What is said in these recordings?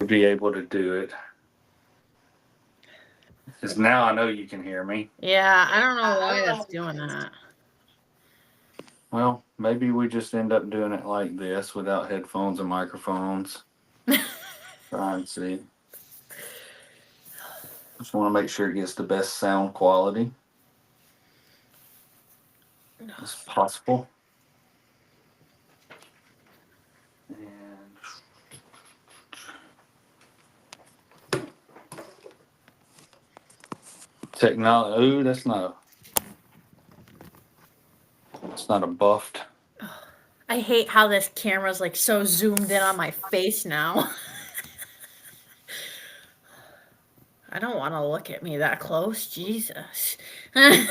be able to do it. Because now I know you can hear me. Yeah, I don't know why that's doing that. Well, maybe we just end up doing it like this without headphones and microphones. Try and see. Just want to make sure it gets the best sound quality as possible. And technology. Ooh, that's not a buffed. I hate how this camera's like so zoomed in on my face now. I don't want to look at me that close. Jesus. Hmm.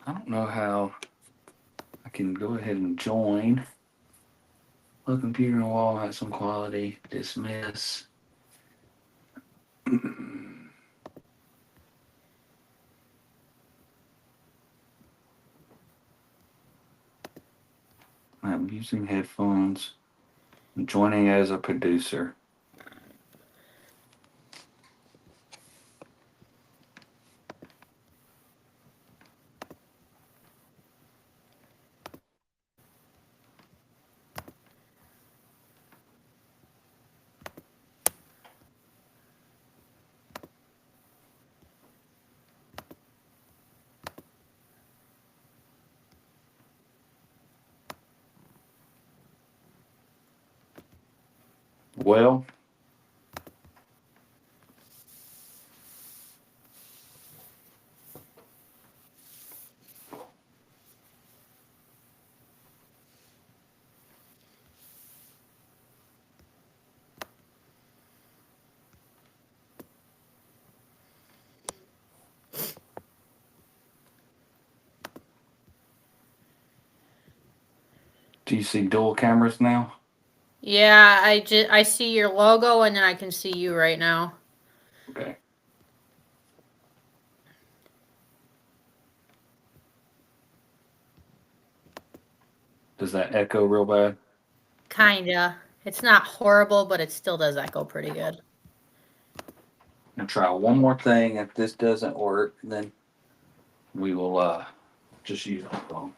I don't know how I can go ahead and join. Look, computer and wall has some quality. Dismiss. I'm using headphones. I'm joining as a producer. Well, do you see dual cameras now? Yeah, I see your logo and then I can see you right now. Okay. Does that echo real bad? Kinda. It's not horrible, but it still does echo pretty good. I'm gonna try one more thing. If this doesn't work, then we will just use the phone.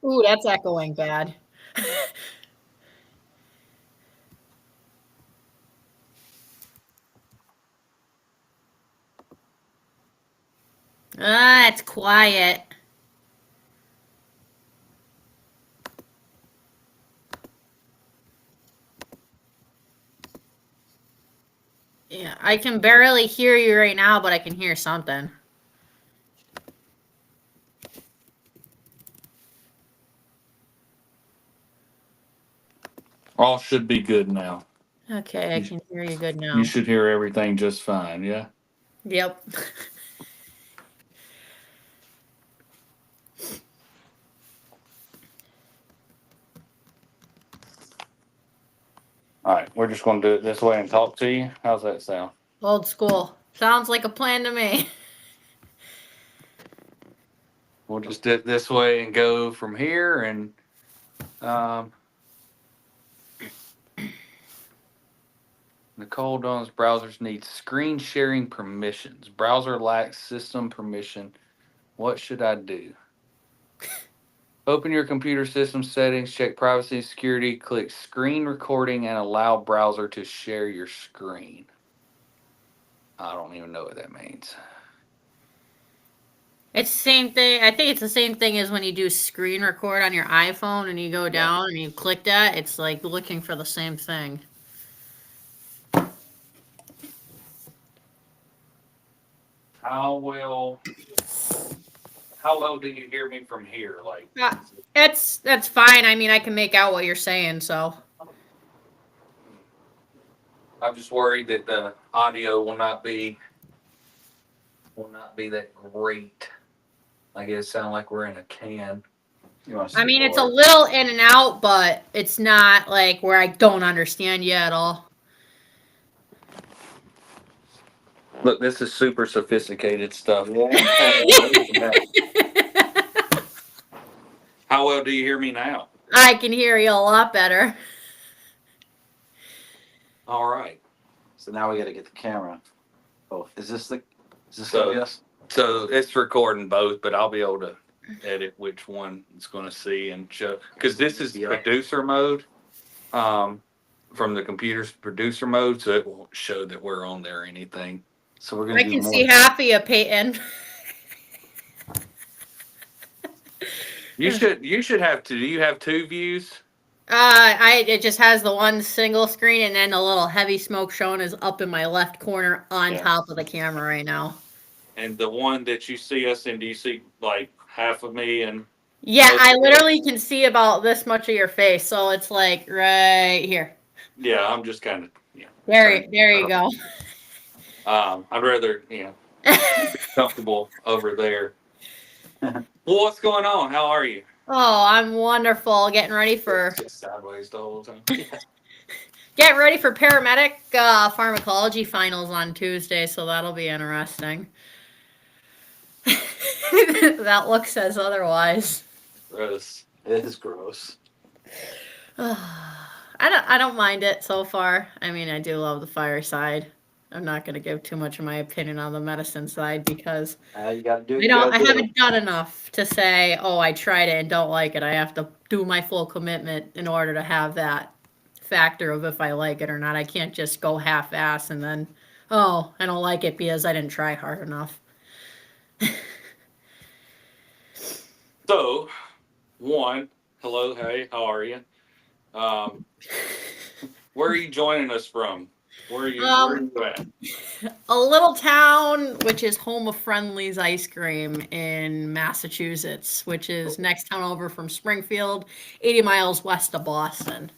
Ooh, that's echoing bad. Ah, it's quiet. Yeah, I can barely hear you right now, but I can hear something. All should be good now. Okay, I You, can hear you good you now. should hear everything just fine. Yeah. Yep. All right. We're just gonna do it this way and talk to you. How's that sound? Old school. Sounds like a plan to me. We'll just do it this way and go from here. And um, Nicole Dawn's browsers need screen sharing permissions. Browser lacks system permission. What should I do? Open your computer system settings, check privacy and security, click screen recording, and allow browser to share your screen. I don't even know what that means. It's the same thing. I think it's the same thing as when you do screen record on your iPhone and you go Yeah. down and you click that. It's like looking for the same thing. How well? How well do you hear me from here? Like, Uh, that's fine. I mean, I can make out what you're saying. So I'm just worried that the audio will not be that great. Like it sound like we're in a can. I mean, it's a little in and out, but it's not like where I don't understand you at all. Look, this is super sophisticated stuff. How well do you hear me now? I can hear you a lot better. All right. So now we got to get the camera. Oh, is this So- yes? So it's recording both, but I'll be able to edit which one it's going to see and show. Because this is Yeah. producer mode, from the computer's producer mode, so it won't show that we're on there or anything. So we're gonna I do can more. see half of you, Peyton. You should have two. Do you have two views? It just has the one single screen, and then the little heavy smoke showing is up in my left corner on Yeah. top of the camera right now. And the one that you see us in, do you see like half of me and Yeah, Most I of it. literally can see about this much of your face, so it's like right here. yeah, I'm just kind of There you go. I'd rather comfortable over there. Well, what's going on? How are you? Oh, I'm wonderful. Getting ready for Just sideways the whole time. paramedic pharmacology finals on Tuesday, so that'll be interesting. That look says otherwise. Gross. It is gross. I don't mind it so far. I mean, I do love the fire side. I'm not going to give too much of my opinion on the medicine side because You got to do. I haven't done enough to say, oh, I tried it and don't like it. I have to do my full commitment in order to have that factor of if I like it or not. I can't just go half-ass and then, oh, I don't like it because I didn't try hard enough. So, one, hello, hey, how are you? Where are you joining us from? Where are you at? A little town which is home of Friendly's ice cream in Massachusetts, which is next town over from Springfield, 80 miles west of Boston.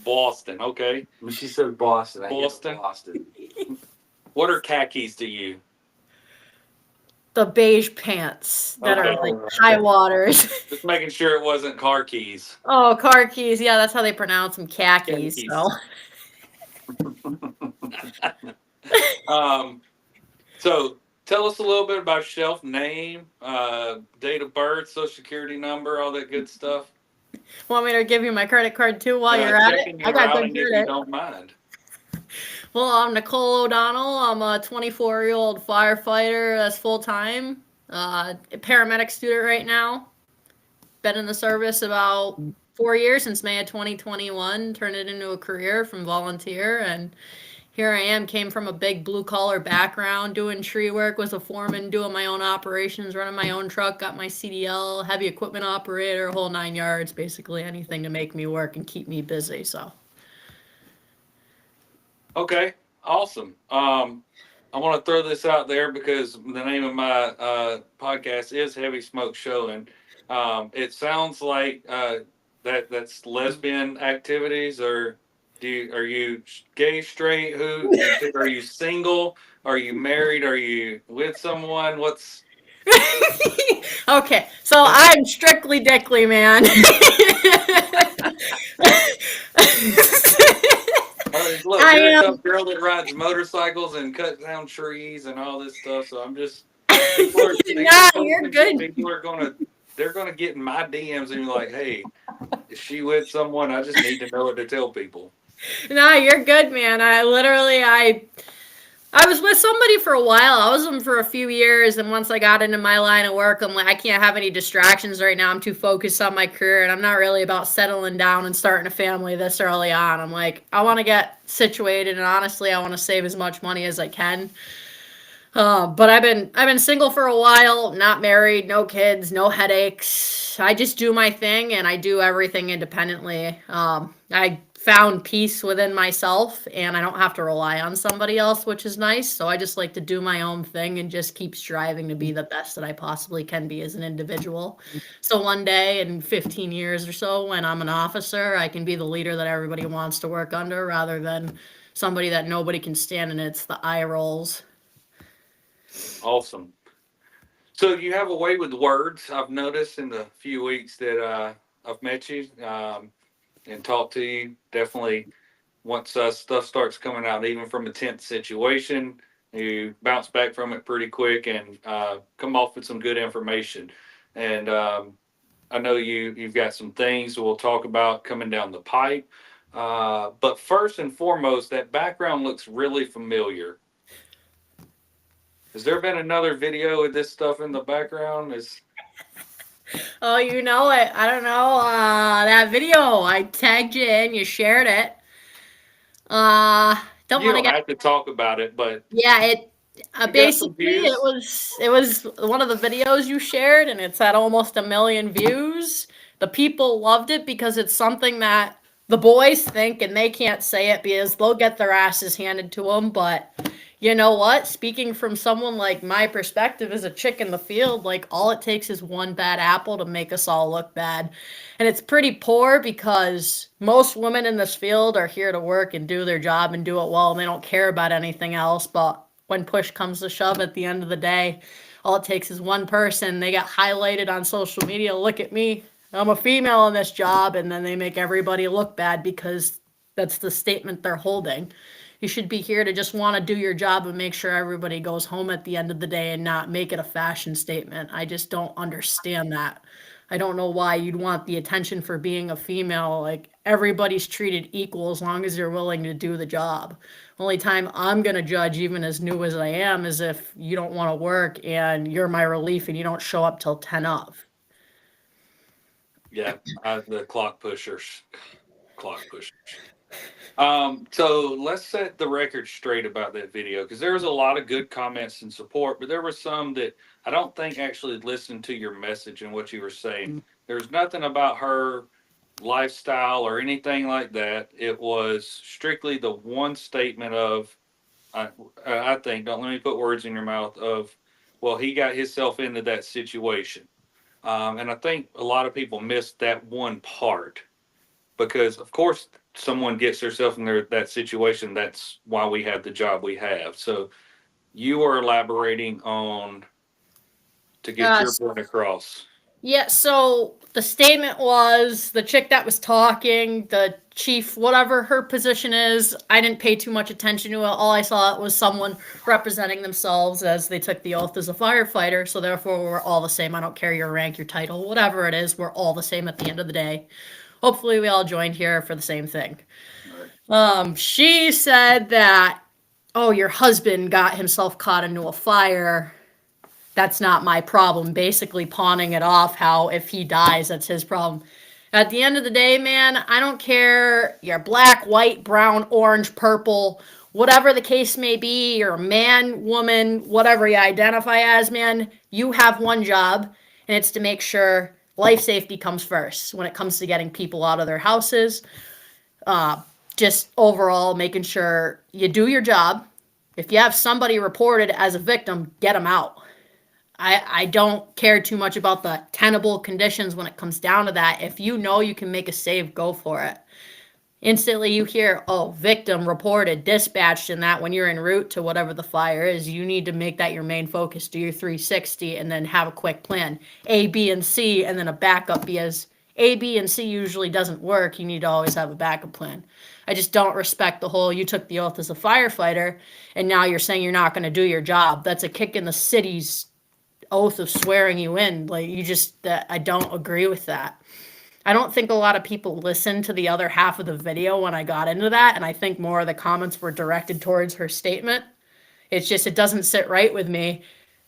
Boston, okay. When she said Boston, I hit Boston? Boston. What are khakis to you? The beige pants that are Okay. like high waters. Just making sure it wasn't car keys. Oh, car keys. Yeah, that's how they pronounce them, khakis. Khakis. So. So tell us a little bit about yourself, name, date of birth, social security number, all that good stuff. Want me to give you my credit card too while you're at it? Checking I your got good routing if you credit. don't mind. Well, I'm Nicole O'Donnell. I'm a 24-year-old firefighter that's full-time. A paramedic student right now. Been in the service about 4 years, since May of 2021. Turned it into a career from volunteer, and here I am. Came from a big blue-collar background, doing tree work, was a foreman, doing my own operations, running my own truck, got my CDL, heavy equipment operator, whole 9 yards, basically anything to make me work and keep me busy, so. Okay, awesome. I want to throw this out there because the name of my podcast is Heavy Smoke Show, and it sounds like that's lesbian activities, or are you gay, straight? Who are you? Single? Are you married? Are you with someone? What's Okay, so I'm strictly dickly, man. Look, I you're a am- tough girl that rides motorcycles and cuts down trees and all this stuff. So I'm just You're good. People are they're gonna get in my DMs and be like, "Hey, is she with someone?" I just need to know what to tell people. No, you're good, man. I was with somebody for a while. I was with them for a few years, and once I got into my line of work, I'm like, I can't have any distractions right now. I'm too focused on my career, and I'm not really about settling down and starting a family this early on. I'm like, I want to get situated, and honestly, I want to save as much money as I can. But I've been single for a while, not married, no kids, no headaches. I just do my thing and I do everything independently. I found peace within myself and I don't have to rely on somebody else, which is nice. So I just like to do my own thing and just keep striving to be the best that I possibly can be as an individual. So one day in 15 years or so, when I'm an officer, I can be the leader that everybody wants to work under rather than somebody that nobody can stand and it's the eye rolls. Awesome. So you have a way with words. I've noticed in the few weeks that I've met you and talked to you. Definitely, once stuff starts coming out, even from a tense situation, you bounce back from it pretty quick and come off with some good information. And I know you've got some things we'll talk about coming down the pipe. But first and foremost, that background looks really familiar. Has there been another video of this stuff in the background? Oh, you know it. I don't know. That video, I tagged you in, you shared it. Don't You want to don't get. have to talk about it, but Yeah, it. you got some Basically, views. it was one of the videos you shared, and it's at almost 1 million views. The people loved it because it's something that the boys think, and they can't say it because they'll get their asses handed to them. But you know what? Speaking from someone like my perspective as a chick in the field, like all it takes is one bad apple to make us all look bad. And it's pretty poor because most women in this field are here to work and do their job and do it well, and they don't care about anything else. But when push comes to shove at the end of the day, all it takes is one person. They get highlighted on social media. Look at me. I'm a female in this job. And then they make everybody look bad because that's the statement they're holding. You should be here to just want to do your job and make sure everybody goes home at the end of the day and not make it a fashion statement. I just don't understand that. I don't know why you'd want the attention for being a female. Like everybody's treated equal as long as you're willing to do the job. Only time I'm going to judge, even as new as I am, is if you don't want to work and you're my relief and you don't show up till 10 of. Yeah, the clock pushers. Clock pushers. So let's set the record straight about that video because there was a lot of good comments and support, but there were some that I don't think actually listened to your message and what you were saying. There's nothing about her lifestyle or anything like that. It was strictly the one statement of, I think, don't let me put words in your mouth, of, well, he got himself into that situation. And I think a lot of people missed that one part because, of course, someone gets themselves in that situation. That's why we have the job we have. So you are elaborating on to get your point across. Yeah, so the statement was the chick that was talking, the chief, whatever her position is, I didn't pay too much attention to it. All I saw was someone representing themselves as they took the oath as a firefighter. So therefore, we're all the same. I don't care your rank, your title, whatever it is. We're all the same at the end of the day. Hopefully, we all joined here for the same thing. She said that, oh, your husband got himself caught into a fire. That's not my problem. Basically pawning it off how if he dies, that's his problem. At the end of the day, man, I don't care. You're black, white, brown, orange, purple, whatever the case may be. You're a man, woman, whatever you identify as, man. You have one job, and it's to make sure life safety comes first when it comes to getting people out of their houses. Just overall making sure you do your job. If you have somebody reported as a victim, get them out. I don't care too much about the tenable conditions when it comes down to that. If you know you can make a save, go for it. Instantly you hear, oh, victim reported, dispatched, and that when you're en route to whatever the fire is, you need to make that your main focus. Do your 360 and then have a quick plan. A, B, and C, and then a backup because A, B, and C usually doesn't work. You need to always have a backup plan. I just don't respect the whole you took the oath as a firefighter and now you're saying you're not going to do your job. That's a kick in the city's oath of swearing you in. Like you just, I don't agree with that. I don't think a lot of people listened to the other half of the video when I got into that, and I think more of the comments were directed towards her statement. It's just, it doesn't sit right with me.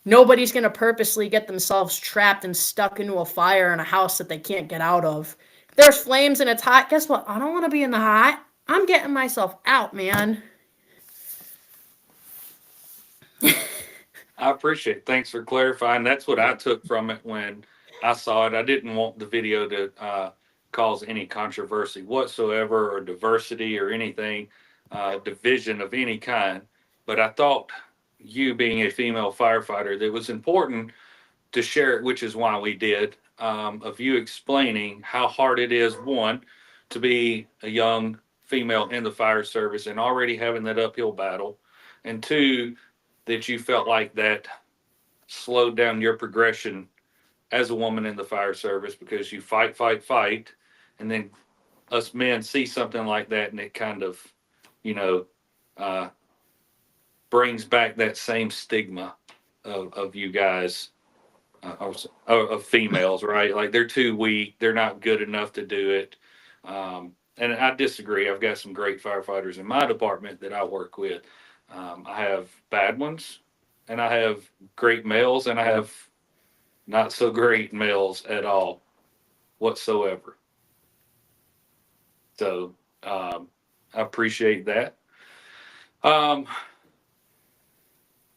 Nobody's going to purposely get themselves trapped and stuck into a fire in a house that they can't get out of. If there's flames and it's hot, guess what? I don't want to be in the hot. I'm getting myself out, man. I appreciate it. Thanks for clarifying. That's what I took from it when I saw it. I didn't want the video to cause any controversy whatsoever or diversity or anything, division of any kind. But I thought you being a female firefighter, that it was important to share it, which is why we did, of you explaining how hard it is, one, to be a young female in the fire service and already having that uphill battle, and two, that you felt like that slowed down your progression as a woman in the fire service because you fight, fight, fight, and then us men see something like that and it kind of, you know, uh, brings back that same stigma of you guys, of females, right? Like they're too weak, they're not good enough to do it. And I disagree. I've got some great firefighters in my department that I work with. I have bad ones, and I have great males, and I have not so great males at all whatsoever. So I appreciate that. Um,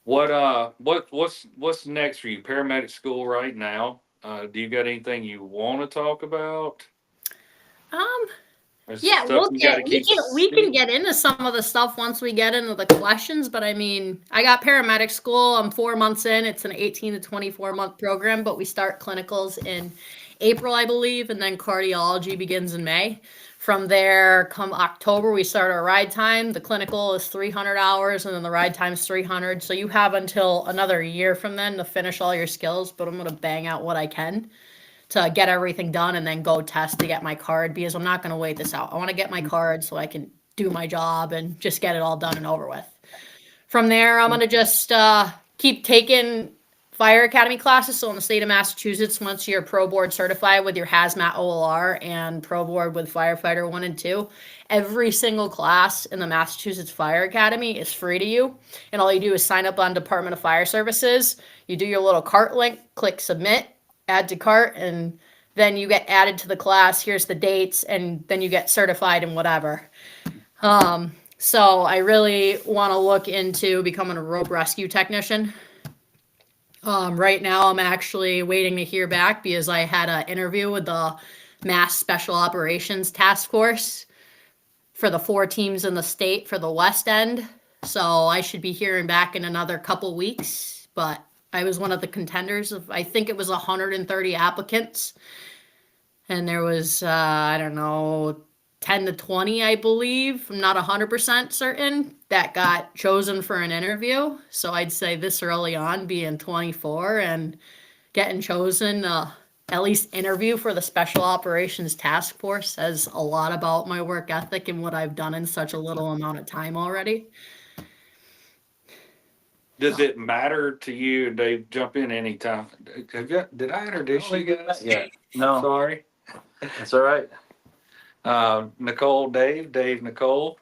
what's next for you? Paramedic school right now. Do you got anything you want to talk about? Um, Or is yeah, stuff we'll you get gotta we keep can we can secret? get into some of the stuff once we get into the questions, but I mean, I got paramedic school. I'm 4 months in. It's an 18 to 24 month program, but we start clinicals in April, I believe, and then cardiology begins in May. From there, come October, we start our ride time. The clinical is 300 hours, and then the ride time's 300. So you have until another year from then to finish all your skills, but I'm gonna bang out what I can to get everything done and then go test to get my card because I'm not going to wait this out. I want to get my card so I can do my job and just get it all done and over with. From there, I'm going to just keep taking fire academy classes. So in the state of Massachusetts, once you're pro board certified with your hazmat OLR and pro board with firefighter 1 and 2, every single class in the Massachusetts Fire Academy is free to you. And all you do is sign up on Department of Fire Services. You do your little cart link, click submit, add to cart, and then you get added to the class. Here's the dates, and then you get certified in whatever. So I really want to look into becoming a rope rescue technician. Right now, I'm actually waiting to hear back because I had an interview with the Mass Special Operations Task Force for the 4 teams in the state for the West End. So I should be hearing back in another couple weeks, but I was one of the contenders of, I think it was 130 applicants. And there was, I don't know, 10 to 20, I believe. I'm not 100% certain that got chosen for an interview. So I'd say this early on, being 24 and getting chosen, at least interview for the Special Operations Task Force says a lot about my work ethic and what I've done in such a little amount of time already. Does it matter to you, and Dave, jump in anytime. Did I introduce you guys? Yeah, no, Sorry. that's all right. Nicole, Dave, Nicole.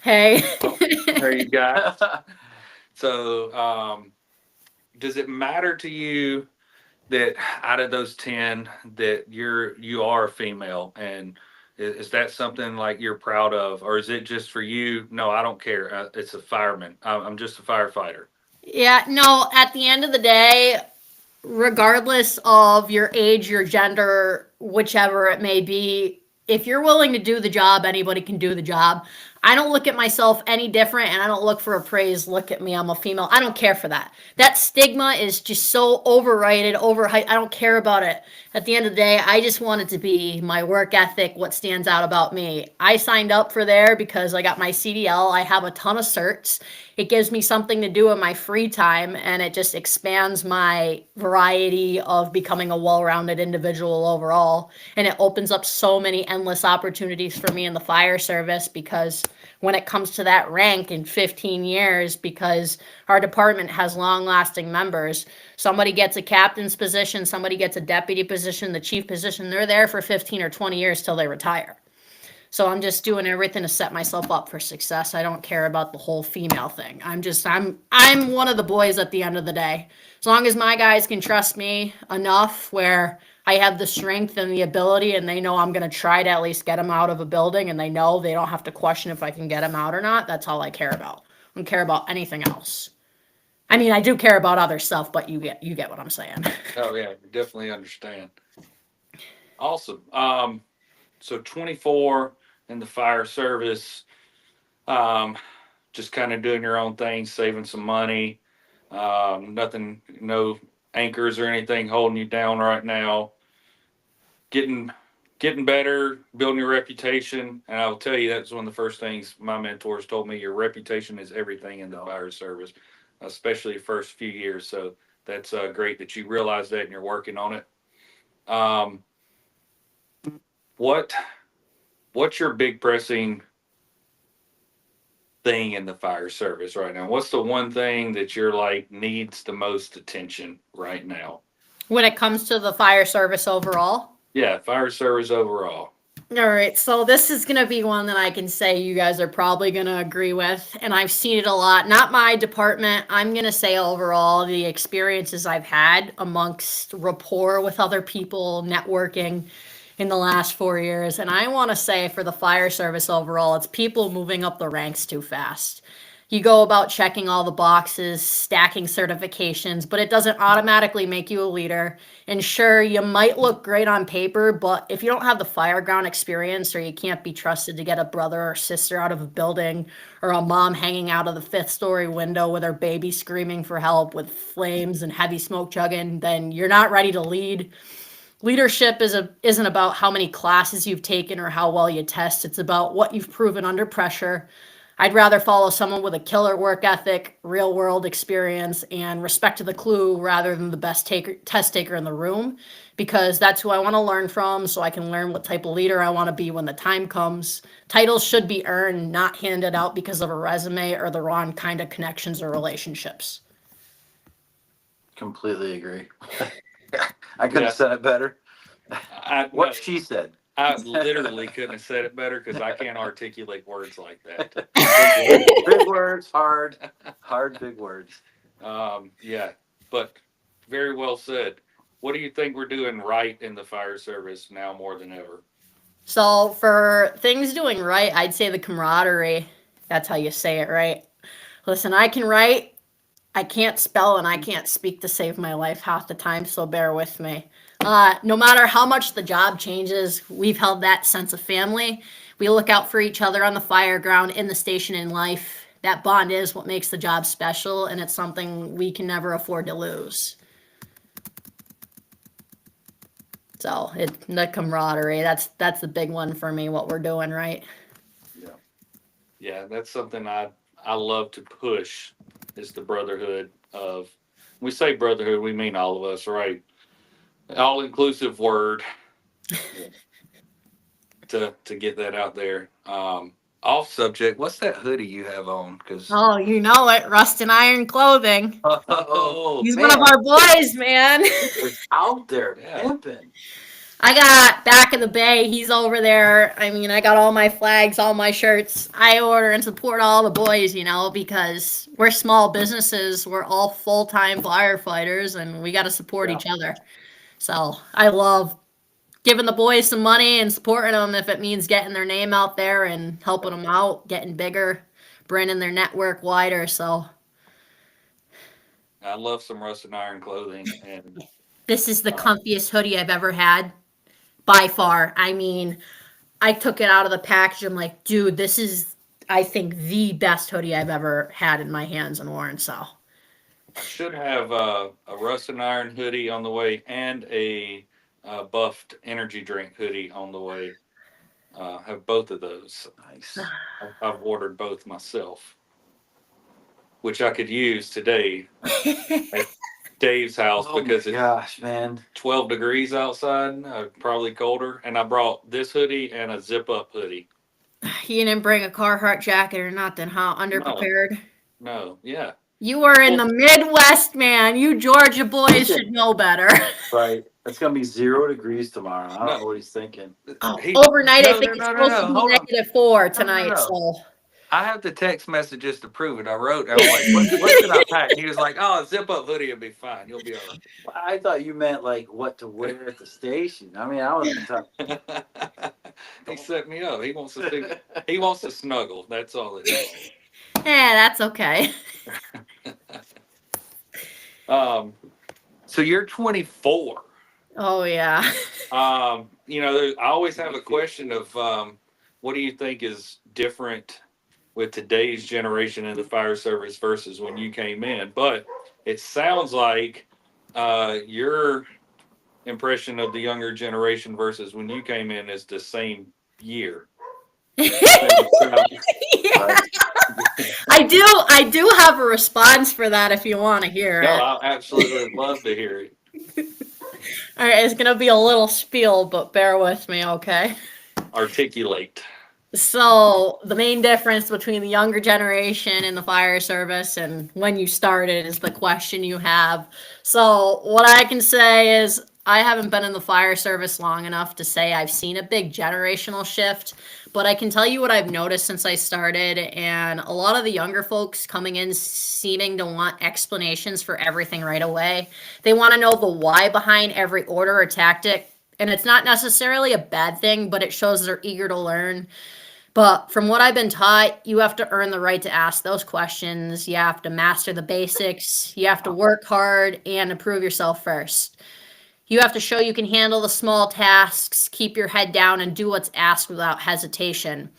Hey. There you go. So, does it matter to you that out of those 10 that you are a female, and is that something like you're proud of, or is it just for you? No, I don't care. It's a fireman. I'm just a firefighter. Yeah, no, at the end of the day, regardless of your age, your gender, whichever it may be, if you're willing to do the job, anybody can do the job. I don't look at myself any different and I don't look for a praise. Look at me, I'm a female. I don't care for that. That stigma is just so overrated, overhyped. I don't care about it. At the end of the day, I just want it to be my work ethic, what stands out about me. I signed up for there because I got my CDL. I have a ton of certs. It gives me something to do in my free time and it just expands my variety of becoming a well-rounded individual overall. And it opens up so many endless opportunities for me in the fire service because when it comes to that rank in 15 years, because our department has long-lasting members, somebody gets a captain's position, somebody gets a deputy position, the chief position, they're there for 15 or 20 years till they retire. So I'm just doing everything to set myself up for success. I don't care about the whole female thing. I'm one of the boys at the end of the day. As long as my guys can trust me enough where I have the strength and the ability and they know I'm going to try to at least get them out of a building and they know they don't have to question if I can get them out or not. That's all I care about. I don't care about anything else. I mean, I do care about other stuff, but you get what I'm saying. Oh yeah, definitely understand. Awesome. So 24 in the fire service, just kind of doing your own thing, saving some money. Nothing, no anchors or anything holding you down right now. Getting better, building your reputation. And I will tell you, that's one of the first things my mentors told me. Your reputation is everything in the fire service, especially the first few years. So that's great that you realize that and you're working on it. What's your big pressing thing in the fire service right now? What's the one thing that you're like needs the most attention right now? When it comes to the fire service overall. Yeah, fire service overall. All right, so this is going to be one that I can say you guys are probably going to agree with, and I've seen it a lot. Not my department. I'm going to say overall the experiences I've had amongst rapport with other people, networking in the last 4 years. And I want to say for the fire service overall, it's people moving up the ranks too fast. You go about checking all the boxes, stacking certifications, but it doesn't automatically make you a leader. And sure, you might look great on paper, but if you don't have the fireground experience or you can't be trusted to get a brother or sister out of a building or a mom hanging out of the 5th-story window with her baby screaming for help with flames and heavy smoke chugging, then you're not ready to lead. Leadership isn't about how many classes you've taken or how well you test. It's about what you've proven under pressure. I'd rather follow someone with a killer work ethic, real world experience, and respect to the crew rather than the best test taker in the room, because that's who I want to learn from so I can learn what type of leader I want to be when the time comes. Titles should be earned, not handed out because of a resume or the wrong kind of connections or relationships. Completely agree. I couldn't have said it better. What she said. I literally couldn't have said it better because I can't articulate words like that. Big words, hard, big words. Yeah, but very well said. What do you think we're doing right in the fire service now more than ever? So for things doing right, I'd say the camaraderie. That's how you say it, right? Listen, I can write, I can't spell, and I can't speak to save my life half the time, so bear with me. No matter how much the job changes, we've held that sense of family. We look out for each other on the fire ground, in the station, in life. That bond is what makes the job special, and it's something we can never afford to lose. So the camaraderie, that's the big one for me, what we're doing, right? Yeah, that's something I love to push is the brotherhood of, we say brotherhood, we mean all of us, right? All-inclusive word to get that out there. Off subject, what's that hoodie you have on? Because Oh, you know it, Rust and Iron Clothing. oh, He's man. one of our boys, man. It's out there, Yeah. pimping. I got back in the bay. He's over there. I mean, I got all my flags, all my shirts. I order and support all the boys, because we're small businesses. We're all full-time firefighters, and we got to support each other. So I love giving the boys some money and supporting them if it means getting their name out there and helping them out, getting bigger, bringing their network wider. So I love some Rust and Iron Clothing, and this is the comfiest hoodie I've ever had. By far. I mean, I took it out of the package. I'm like, dude, this is, I think, the best hoodie I've ever had in my hands and worn. So I should have a Rust and Iron hoodie on the way and a Buffed energy drink hoodie on the way. Have both of those. Nice. I've ordered both myself, which I could use today at Dave's house because it's gosh, man. 12 degrees outside, probably colder. And I brought this hoodie and a zip up hoodie. You didn't bring a Carhartt jacket or nothing, huh? Underprepared? No, yeah. You were in the Midwest, man. You Georgia boys should know better. Right. It's going to be 0 degrees tomorrow. I don't know what he's thinking. Overnight, I think it's supposed to be -4 tonight. No. So I have the text messages to prove it. I wrote, I was like, what should I pack? He was like, oh, a zip up hoodie will be fine. You'll be all right. I thought you meant like what to wear at the station. I mean, I wasn't talking. He set me up. He wants to snuggle. That's all it is. yeah, that's okay. So you're 24. Oh yeah. I always have a question of what do you think is different with today's generation in the fire service versus when you came in? But it sounds like your impression of the younger generation versus when you came in is the same year. Yeah. I do have a response for that if you want to hear No, it. I absolutely love to hear it. All right, it's gonna be a little spiel, but bear with me, okay? Articulate. So the main difference between the younger generation in the fire service and when you started is the question you have. So what I can say is I haven't been in the fire service long enough to say I've seen a big generational shift, but I can tell you what I've noticed since I started, and a lot of the younger folks coming in seeming to want explanations for everything right away. They want to know the why behind every order or tactic, and it's not necessarily a bad thing, but it shows they're eager to learn. But from what I've been taught, you have to earn the right to ask those questions. You have to master the basics. You have to work hard and improve yourself first. You have to show you can handle the small tasks, keep your head down, and do what's asked without hesitation.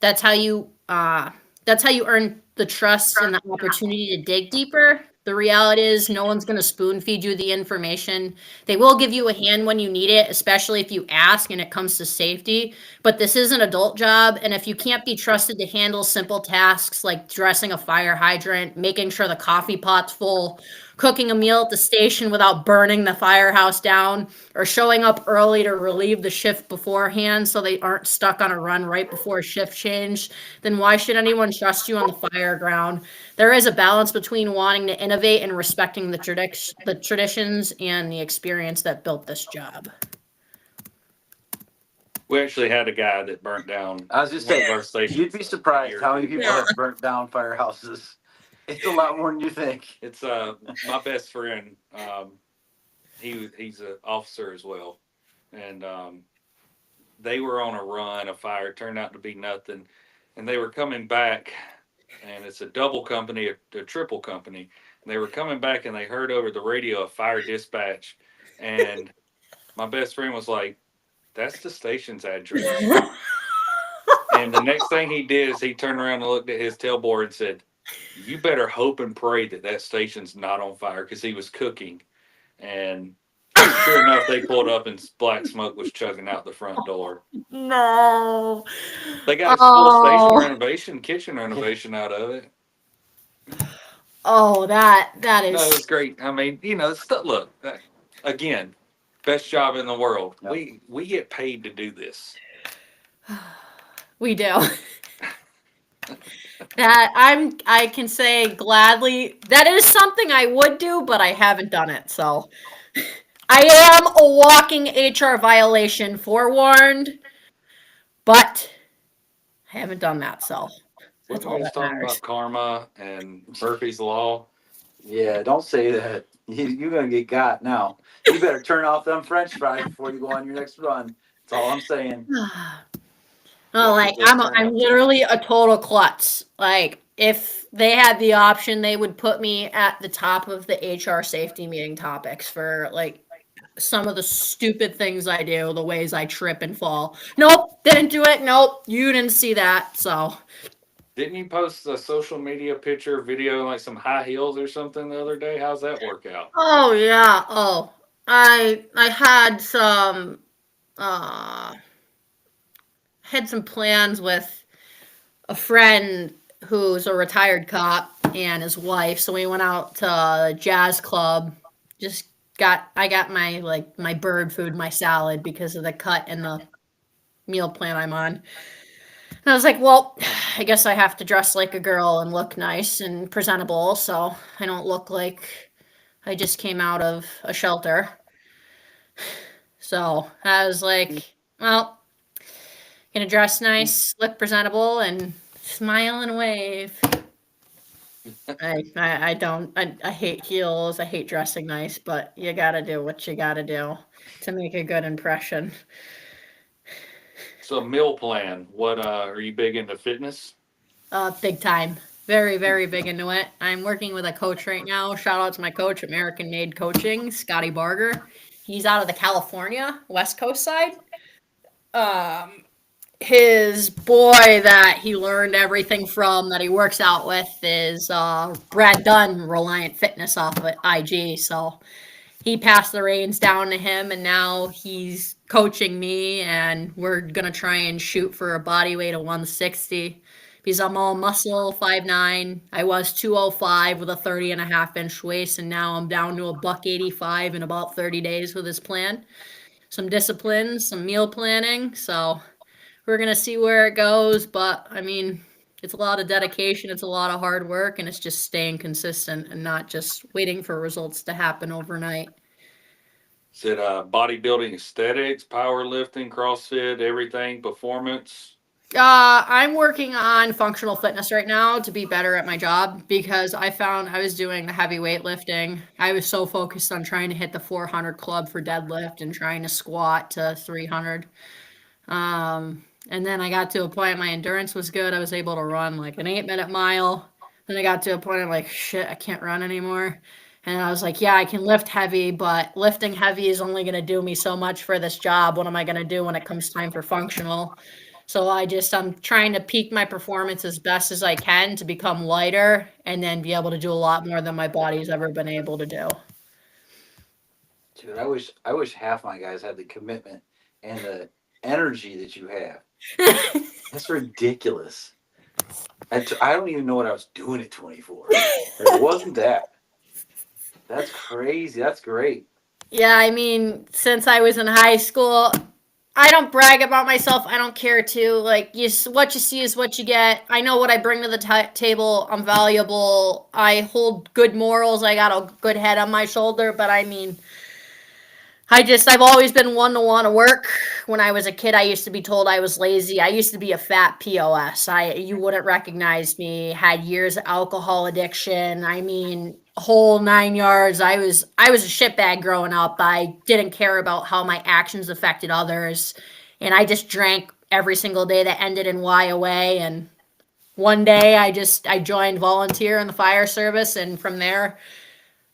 That's how you earn the trust and the opportunity to dig deeper. The reality is no one's going to spoon feed you the information. They will give you a hand when you need it, especially if you ask and it comes to safety. But this is an adult job, and if you can't be trusted to handle simple tasks like dressing a fire hydrant, making sure the coffee pot's full, cooking a meal at the station without burning the firehouse down, or showing up early to relieve the shift beforehand so they aren't stuck on a run right before shift change, then why should anyone trust you on the fire ground? There is a balance between wanting to innovate and respecting the traditions and the experience that built this job. We actually had a guy that burnt down I was just one of saying, our stations. you'd be surprised how many people Yeah. have burnt down firehouses. It's a lot more than you think. It's my best friend. He's an officer as well, and they were on a run. A fire turned out to be nothing, and they were coming back, and it's a double company, a triple company. And they were coming back, and they heard over the radio a fire dispatch, and my best friend was like, "That's the station's address." And the next thing he did is he turned around and looked at his tailboard and said, "You better hope and pray that that station's not on fire," because he was cooking. And sure enough, they pulled up and black smoke was chugging out the front door. No. They got a full station renovation, kitchen renovation out of it. Oh, that No, it is. was great. I mean, look, again, best job in the world. Yep. We get paid to do this. We do. I can say gladly that is something I would do, but I haven't done it. So I am a walking HR violation, forewarned, but I haven't done that. So We're that's all always that talking matters. about karma and Murphy's Law. Yeah, don't say that. You're going to get got now. You better turn off them french fries before you go on your next run. That's all I'm saying. Oh, like I'm literally a total klutz. Like if they had the option, they would put me at the top of the HR safety meeting topics for like some of the stupid things I do, the ways I trip and fall. Nope, didn't do it. Nope, you didn't see that. So Didn't you post a social media picture, video, like some high heels or something the other day? How's that work out? oh yeah. Oh, I had some plans with a friend who's a retired cop and his wife. So we went out to a jazz club. I got my bird food, my salad because of the cut in the meal plan I'm on. And I was like, well, I guess I have to dress like a girl and look nice and presentable so I don't look like I just came out of a shelter. So I was like, well, gonna dress nice, look presentable, and smile and wave. I hate heels. I hate dressing nice, but you gotta do what you gotta do to make a good impression. So meal plan. What are you big into fitness? Big time. Very, very big into it. I'm working with a coach right now. Shout out to my coach, American Made Coaching, Scotty Barger. He's out of the California West Coast side. Um, his boy that he learned everything from, that he works out with, is Brad Dunn, Reliant Fitness off of IG. So he passed the reins down to him, and now he's coaching me, and we're gonna try and shoot for a body weight of 160 because I'm all muscle, 5'9". I was 205 with a 30.5 inch waist, and now I'm down to a buck 85 in about 30 days with his plan. Some discipline, some meal planning. So we're gonna see where it goes, but I mean, it's a lot of dedication, it's a lot of hard work, and it's just staying consistent and not just waiting for results to happen overnight. Is it bodybuilding aesthetics, powerlifting, CrossFit, everything, performance? I'm working on functional fitness right now to be better at my job because I found I was doing the heavy weightlifting. I was so focused on trying to hit the 400 club for deadlift and trying to squat to 300. And then I got to a point my endurance was good. I was able to run like an 8-minute mile. Then I got to a point I'm like, shit, I can't run anymore. And I was like, yeah, I can lift heavy, but lifting heavy is only going to do me so much for this job. What am I going to do when it comes time for functional? So I'm trying to peak my performance as best as I can to become lighter and then be able to do a lot more than my body's ever been able to do. Dude, I wish half my guys had the commitment and the energy that you have. That's ridiculous. I don't even know what I was doing at 24. It wasn't that. That's crazy. That's great. Yeah, I mean, since I was in high school, I don't brag about myself. I don't care to. Like, what you see is what you get. I know what I bring to the table. I'm valuable. I hold good morals. I got a good head on my shoulder. But I mean, I've always been one to want to work. When I was a kid, I used to be told I was lazy. I used to be a fat POS. You wouldn't recognize me. Had years of alcohol addiction. I mean, whole 9 yards. I was a shitbag growing up. I didn't care about how my actions affected others, and I just drank every single day that ended in Y away. And one day, I joined volunteer in the fire service, and from there,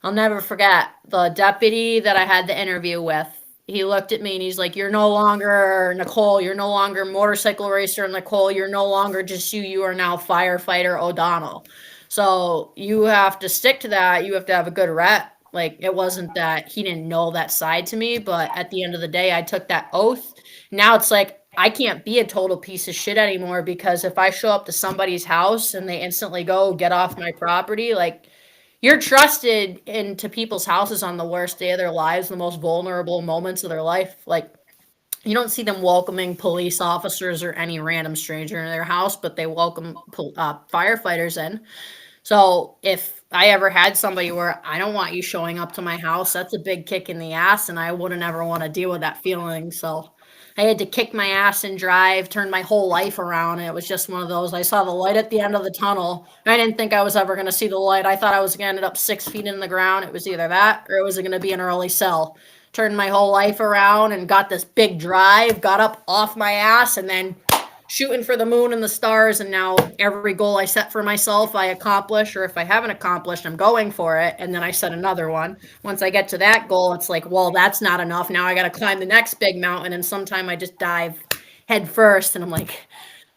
I'll never forget the deputy that I had the interview with. He looked at me and he's like, "You're no longer Nicole. You're no longer motorcycle racer Nicole. You're no longer just you. You are now firefighter O'Donnell. So you have to stick to that. You have to have a good rep." Like, it wasn't that he didn't know that side to me, but at the end of the day, I took that oath. Now it's like, I can't be a total piece of shit anymore because if I show up to somebody's house and they instantly go, "Get off my property," like, you're trusted into people's houses on the worst day of their lives, the most vulnerable moments of their life. Like, you don't see them welcoming police officers or any random stranger in their house, but they welcome firefighters in. So if I ever had somebody where I don't want you showing up to my house, that's a big kick in the ass, and I wouldn't ever want to deal with that feeling. So I had to kick my ass and drive, turn my whole life around. And it was just one of those. I saw the light at the end of the tunnel. I didn't think I was ever going to see the light. I thought I was going to end up 6 feet in the ground. It was either that or it was going to be an early cell. Turned my whole life around and got this big drive, got up off my ass, and then shooting for the moon and the stars. And now every goal I set for myself, I accomplish, or if I haven't accomplished, I'm going for it. And then I set another one. Once I get to that goal, it's like, well, that's not enough. Now I got to climb the next big mountain. And sometime I just dive head first. And I'm like,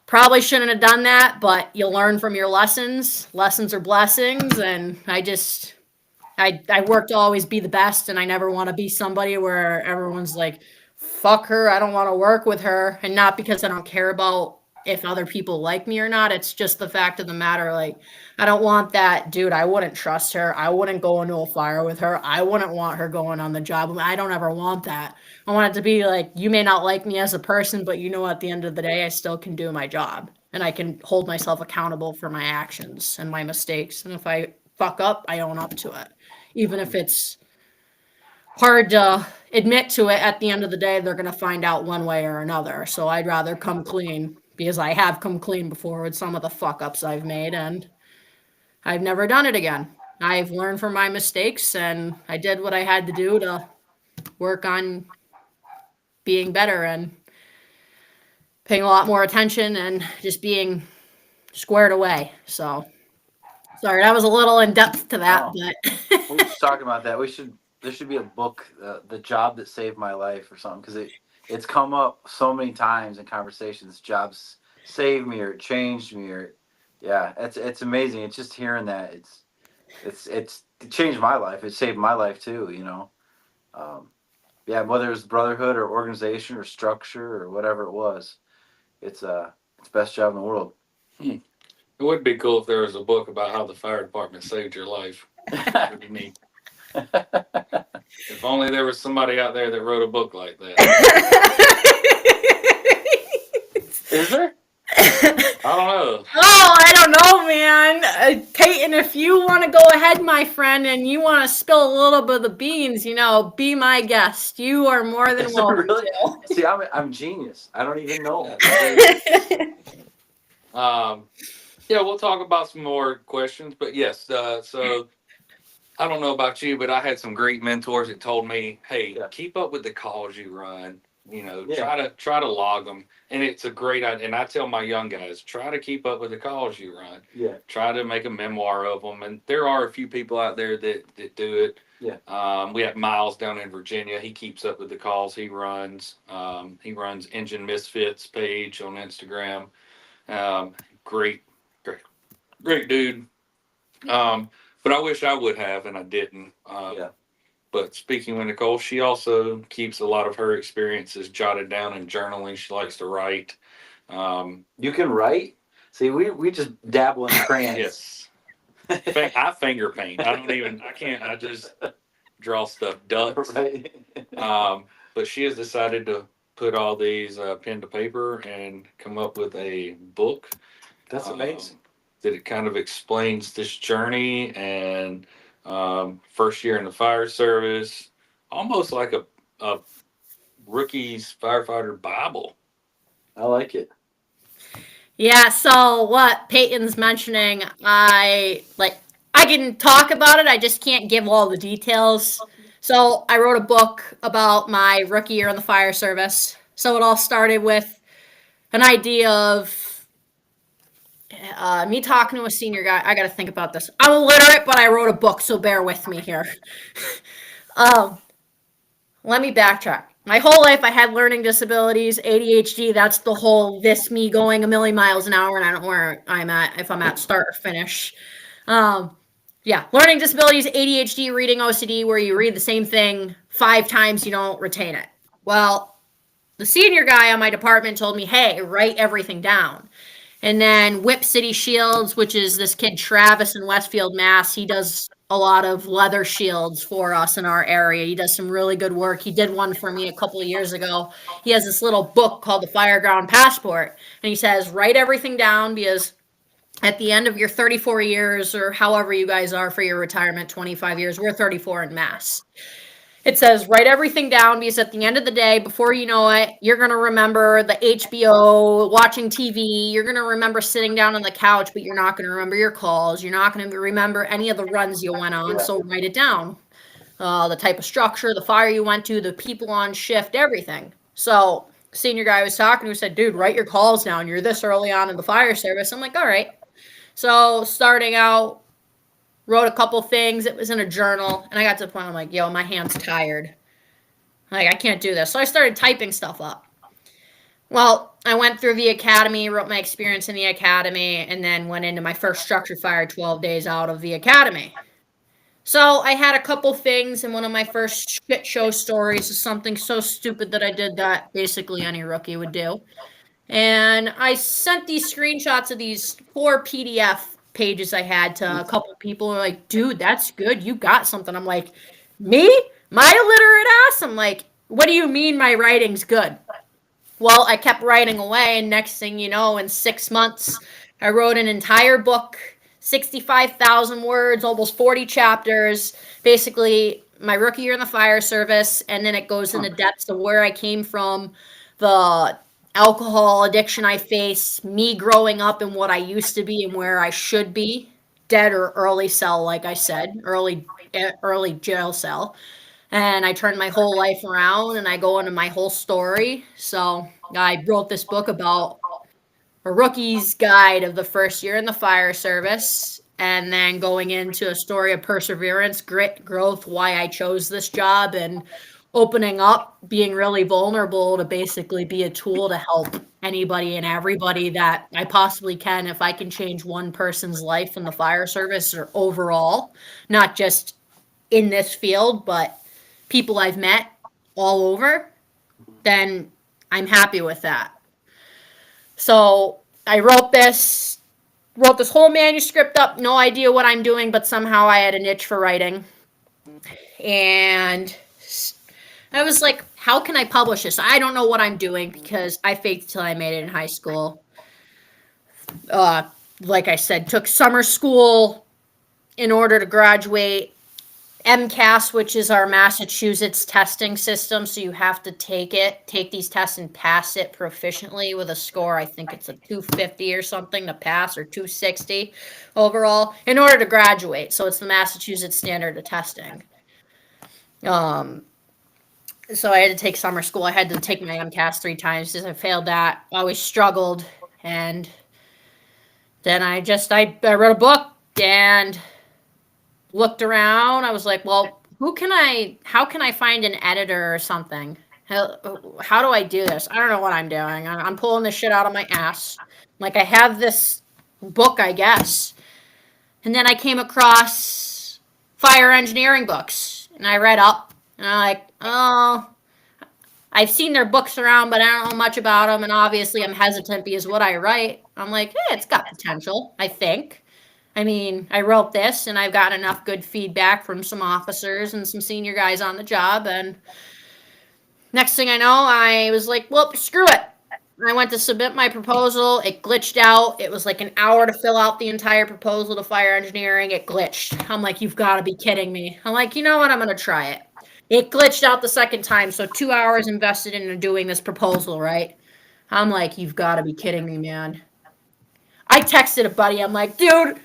probably shouldn't have done that, but you learn from your lessons. Lessons are blessings. And I work to always be the best, and I never want to be somebody where everyone's like, fuck her, I don't want to work with her. And not because I don't care about if other people like me or not. It's just the fact of the matter. Like, I don't want that, dude. I wouldn't trust her. I wouldn't go into a fire with her. I wouldn't want her going on the job. I don't ever want that. I want it to be like, you may not like me as a person, but you know, at the end of the day, I still can do my job, and I can hold myself accountable for my actions and my mistakes. And if I fuck up, I own up to it. Even if it's hard to admit to it, at the end of the day, they're going to find out one way or another. So I'd rather come clean, because I have come clean before with some of the fuck ups I've made, and I've never done it again. I've learned from my mistakes, and I did what I had to do to work on being better and paying a lot more attention and just being squared away. So Sorry, that was a little in depth to that, Oh. but We were just talking about that. There should be a book, The Job That Saved My Life or something, because it's come up so many times in conversations. Jobs saved me or it changed me or yeah, it's amazing. It's just hearing that it changed my life. It saved my life too, you know. Yeah, whether it's brotherhood or organization or structure or whatever it was, it's best job in the world. It would be cool if there was a book about how the fire department saved your life. That would be neat. If only there was somebody out there that wrote a book like that. Is there? I don't know. Oh, I don't know, man. Peyton, if you want to go ahead, my friend, and you want to spill a little bit of the beans, be my guest. You are more than Is it welcome really? to. See, I'm genius. I don't even know. Yeah, we'll talk about some more questions, but yes. So I don't know about you, but I had some great mentors that told me, "Hey, Yeah. keep up with the calls you run. Yeah. Try to log them." And it's a great idea. And I tell my young guys, try to keep up with the calls you run. Yeah. Try to make a memoir of them. And there are a few people out there that do it. Yeah. We have Miles down in Virginia. He keeps up with the calls he runs. He runs Engine Misfits page on Instagram. Great dude. But I wish I would have, and I didn't. Yeah. But speaking with Nicole, she also keeps a lot of her experiences jotted down in journaling. She likes to write. You can write. See, we just dabble in crayons. Yes. I finger paint. I can't. I just draw stuff. Ducks. Right. But she has decided to put all these pen to paper and come up with a book. That's amazing. That it kind of explains this journey and first year in the fire service, almost like a rookie's firefighter Bible. I like it. Yeah, so what Peyton's mentioning, I can talk about it, I just can't give all the details. So I wrote a book about my rookie year in the fire service. So it all started with an idea of me talking to a senior guy. I got to think about this. I'm illiterate, but I wrote a book, so bear with me here. Let me backtrack. My whole life, I had learning disabilities, ADHD. That's the whole me going a million miles an hour, and I don't know where I'm at, if I'm at start or finish. Yeah, learning disabilities, ADHD, reading OCD, where you read the same thing 5 times, you don't retain it. Well, the senior guy on my department told me, hey, write everything down. And then Whip City Shields, which is this kid Travis in Westfield, Mass. He does a lot of leather shields for us in our area. He does some really good work. He did one for me a couple of years ago. He has this little book called the Fireground Passport. And he says, write everything down because at the end of your 34 years or however you guys are for your retirement, 25 years, we're 34 in Mass. It says, write everything down because at the end of the day, before you know it, you're going to remember the HBO, watching TV. You're going to remember sitting down on the couch, but you're not going to remember your calls. You're not going to remember any of the runs you went on. So write it down. The type of structure, the fire you went to, the people on shift, everything. So senior guy was talking who said, dude, write your calls down. You're this early on in the fire service. I'm like, all right. So starting out, wrote a couple things. It was in a journal. And I got to the point, I'm like, yo, my hand's tired. Like, I can't do this. So I started typing stuff up. Well, I went through the academy, wrote my experience in the academy, and then went into my first structured fire 12 days out of the academy. So I had a couple things, and one of my first shit show stories is something so stupid that I did that basically any rookie would do. And I sent these screenshots of these 4 PDF pages I had to a couple of people who were like, dude, that's good. You got something. I'm like, me? My illiterate ass? I'm like, what do you mean my writing's good? Well, I kept writing away, and next thing you know, in 6 months, I wrote an entire book, 65,000 words, almost 40 chapters, basically my rookie year in the fire service, and then it goes into depths of where I came from, the alcohol addiction I face, me growing up and what I used to be and where I should be, dead or early cell, like I said, early jail cell. And I turned my whole life around and I go into my whole story. So I wrote this book about a rookie's guide of the first year in the fire service. and then going into a story of perseverance, grit, growth, why I chose this job, and opening up, being really vulnerable to basically be a tool to help anybody and everybody that I possibly can. If I can change one person's life in the fire service or overall, not just in this field, but people I've met all over, then I'm happy with that. So I wrote this whole manuscript up, no idea what I'm doing, but somehow I had an itch for writing. And I was like, how can I publish this? I don't know what I'm doing because I faked till I made it in high school. Like I said, took summer school in order to graduate. MCAS, which is our Massachusetts testing system, so you have to take these tests and pass it proficiently with a score. I think it's a 250 or something to pass, or 260 overall in order to graduate. So it's the Massachusetts standard of testing. So I had to take summer school. I had to take my MCAS 3 times because I failed that. I always struggled, and then I wrote a book and looked around. I was like, well, how can I find an editor or something? How do I do this? I don't know what I'm doing. I'm pulling this shit out of my ass. Like, I have this book, I guess. And then I came across fire engineering books, and I read up, and I'm like, oh, I've seen their books around, but I don't know much about them, and obviously I'm hesitant because what I write, I'm like, hey, it's got potential, I think. I mean, I wrote this, and I've gotten enough good feedback from some officers and some senior guys on the job, and next thing I know, I was like, well, screw it. I went to submit my proposal. It glitched out. It was like an hour to fill out the entire proposal to fire engineering. It glitched. I'm like, you've got to be kidding me. I'm like, you know what? I'm going to try it. It glitched out the second time, so 2 hours invested into doing this proposal, right? I'm like, you've got to be kidding me, man. I texted a buddy. I'm like, dude,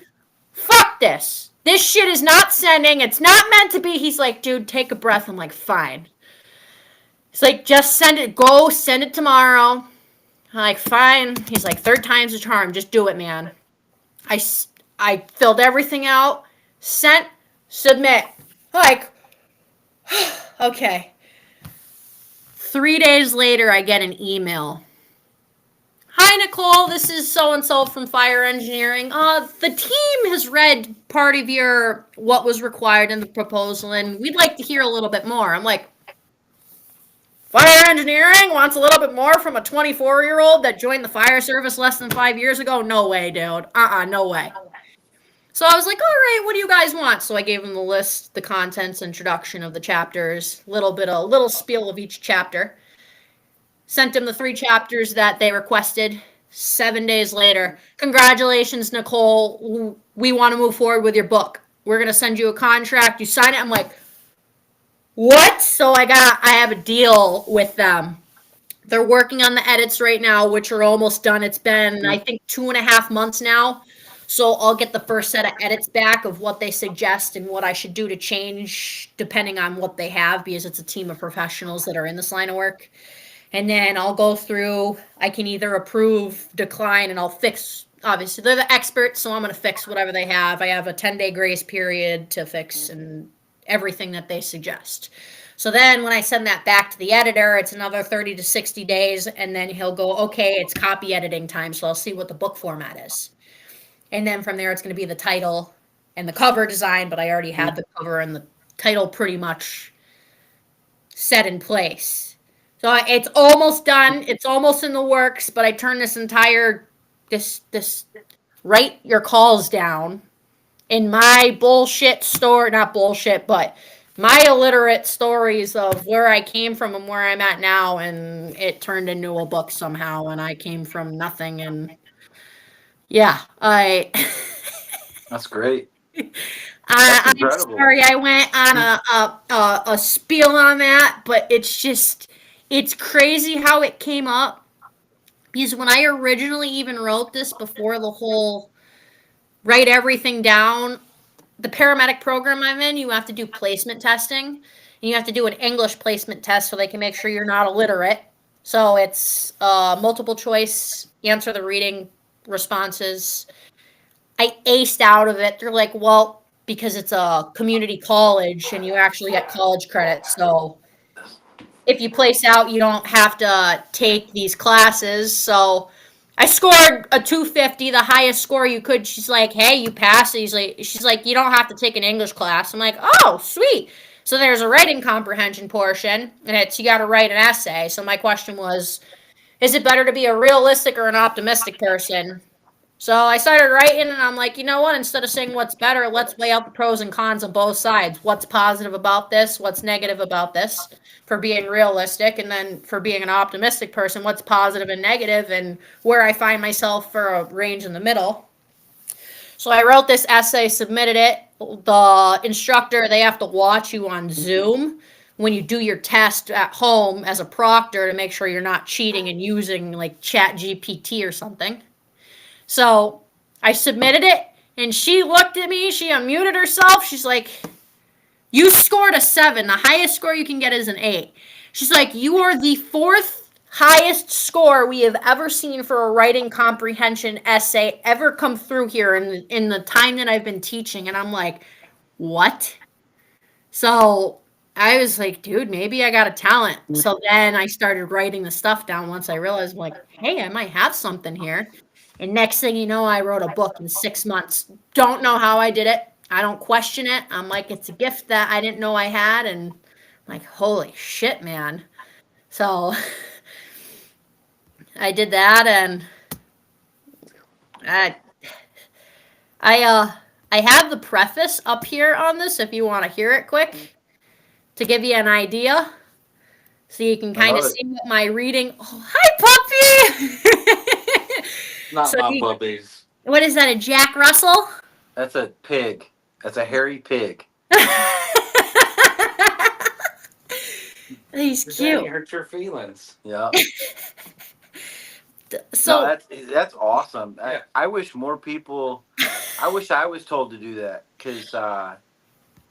fuck this. This shit is not sending. It's not meant to be. He's like, dude, take a breath. I'm like, fine. He's like, just send it. Go, send it tomorrow. I'm like, fine. He's like, third time's a charm. Just do it, man. I filled everything out, sent, submit. Like, okay. 3 days later, I get an email. Hi, Nicole. This is so-and-so from Fire Engineering. The team has read part of your what was required in the proposal, and we'd like to hear a little bit more. I'm like, Fire Engineering wants a little bit more from a 24-year-old that joined the fire service less than 5 years ago? No way, dude. No way. So I was like, all right, what do you guys want? So I gave them the list, the contents, introduction of the chapters, a little spiel of each chapter. Sent them the 3 chapters that they requested. 7 days later, congratulations, Nicole. We want to move forward with your book. We're going to send you a contract. You sign it. I'm like, what? So I have a deal with them. They're working on the edits right now, which are almost done. It's been, I think, 2.5 months now. So I'll get the first set of edits back of what they suggest and what I should do to change depending on what they have, because it's a team of professionals that are in this line of work. And then I'll go through, I can either approve, decline, and I'll fix. Obviously, they're the experts, so I'm going to fix whatever they have. I have a 10-day grace period to fix and everything that they suggest. So then when I send that back to the editor, it's another 30 to 60 days, and then he'll go, okay, it's copy editing time, so I'll see what the book format is. And then from there, it's going to be the title and the cover design, but I already had the cover and the title pretty much set in place. So it's almost done. It's almost in the works, but I turned this write your calls down in my bullshit story, not bullshit, but my illiterate stories of where I came from and where I'm at now, and it turned into a book somehow, and I came from nothing, and yeah, That's great. I'm sorry I went on a spiel on that, but it's crazy how it came up, because when I originally even wrote this before the whole write everything down, the paramedic program I'm in, you have to do placement testing, and you have to do an English placement test so they can make sure you're not illiterate. So it's multiple choice, answer the reading responses. I aced out of it. They're like, well, because it's a community college and you actually get college credits. So if you place out, you don't have to take these classes. So I scored a 250, the highest score you could. She's like, hey, you passed. She's like, you don't have to take an English class. I'm like, oh, sweet. So there's a writing comprehension portion, and it's you got to write an essay. So my question was, is it better to be a realistic or an optimistic person? So I started writing, and I'm like, you know what? Instead of saying what's better, let's weigh out the pros and cons on both sides. What's positive about this? What's negative about this? For being realistic, and then for being an optimistic person, what's positive and negative, and where I find myself for a range in the middle. So I wrote this essay, submitted it. The instructor, they have to watch you on Zoom when you do your test at home as a proctor to make sure you're not cheating and using like Chat GPT or something. So I submitted it, and she looked at me. She unmuted herself. She's like, you scored a 7. The highest score you can get is an 8. She's like, you are the 4th highest score we have ever seen for a writing comprehension essay ever come through here in the time that I've been teaching. And I'm like, what? So I was like, dude, maybe I got a talent. So then I started writing the stuff down once I realized, like, hey, I might have something here. And next thing you know, I wrote a book in 6 months. Don't know how I did it. I don't question it. I'm like, it's a gift that I didn't know I had. And I'm like, holy shit, man. So I did that, and I I have the preface up here on this if you want to hear it quick to give you an idea. So you can kind of see what my reading. Oh, hi, puppy! Not So my puppies. What is that, a Jack Russell? That's a pig. That's a hairy pig. He's Your cute. daddy hurt your feelings. Yeah. So No, that's awesome. Yeah. I wish more people. I wish I was told to do that because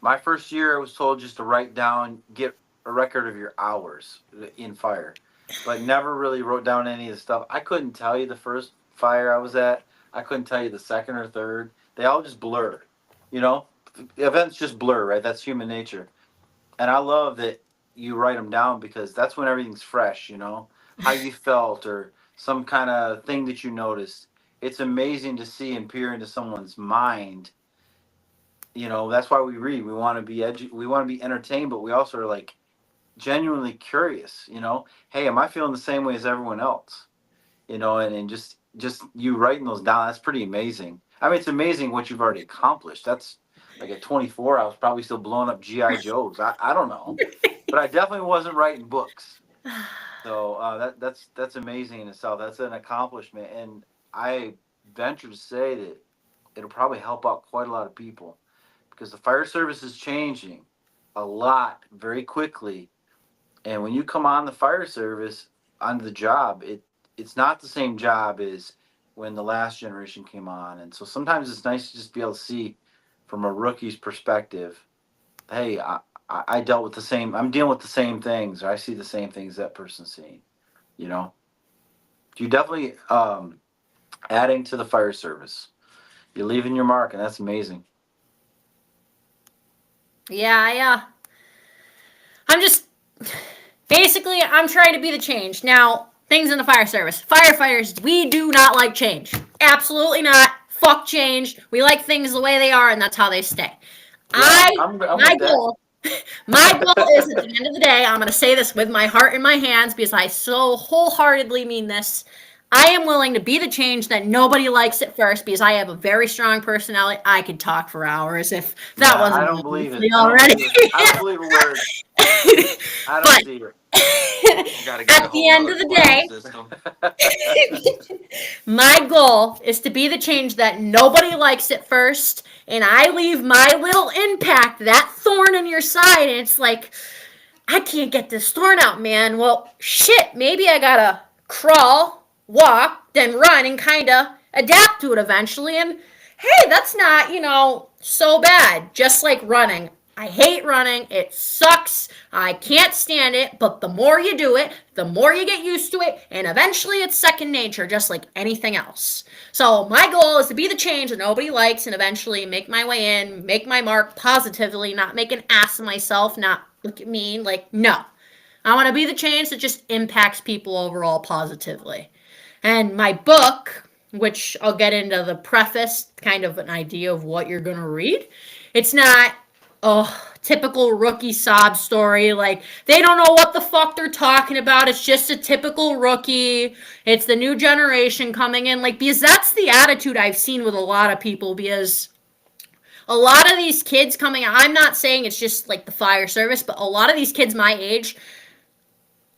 my first year I was told just to write down, get a record of your hours in fire, but never really wrote down any of the stuff. I couldn't tell you the first fire I was at. I couldn't tell you the second or third. They all just blur. You know, events just blur, right? That's human nature. And I love that you write them down because that's when everything's fresh. You know, how you felt or some kind of thing that you noticed. It's amazing to see and peer into someone's mind. You know, that's why we read. We want to be we want to be entertained, but we also are like genuinely curious. You know, hey, am I feeling the same way as everyone else? You know, and just you writing those down. That's pretty amazing. I mean, it's amazing what you've already accomplished. That's like at 24, I was probably still blowing up GI Joes. I don't know, but I definitely wasn't writing books. So that's amazing in itself. That's an accomplishment, and I venture to say that it'll probably help out quite a lot of people because the fire service is changing a lot very quickly. And when you come on the fire service on the job, it's not the same job as when the last generation came on. And so sometimes it's nice to just be able to see from a rookie's perspective, hey, I dealt with the same, I'm dealing with the same things, or I see the same things that person's seeing, you know? You definitely adding to the fire service. You're leaving your mark, and that's amazing. yeah, I'm just basically I'm trying to be the change. Now, things in the fire service. Firefighters, we do not like change. Absolutely not. Fuck change. We like things the way they are, and that's how they stay. I'm My with that. goal, my goal is at the end of the day, I'm gonna say this with my heart in my hands because I so wholeheartedly mean this. I am willing to be the change that nobody likes at first because I have a very strong personality. I could talk for hours if that wasn't I don't believe it. already. I don't believe a word. I don't But- see it. You gotta get At a the whole end nother of the cloud day- system. My goal is to be the change that nobody likes at first, and I leave my little impact, that thorn in your side, and it's like, I can't get this thorn out, man. Well, shit, maybe I gotta crawl, walk, then run, and kinda adapt to it eventually, and hey, that's not, so bad. Just like running. I hate running. It sucks. I can't stand it. But the more you do it, the more you get used to it. And eventually it's second nature, just like anything else. So my goal is to be the change that nobody likes and eventually make my way in, make my mark positively, not make an ass of myself, not look at me. Like, no. I want to be the change that just impacts people overall positively. And my book, which I'll get into the preface, kind of an idea of what you're going to read. It's not typical rookie sob story. Like, they don't know what the fuck they're talking about. It's just a typical rookie. It's the new generation coming in. Like, because that's the attitude I've seen with a lot of people, because a lot of these kids coming out, I'm not saying it's just like the fire service, but a lot of these kids my age,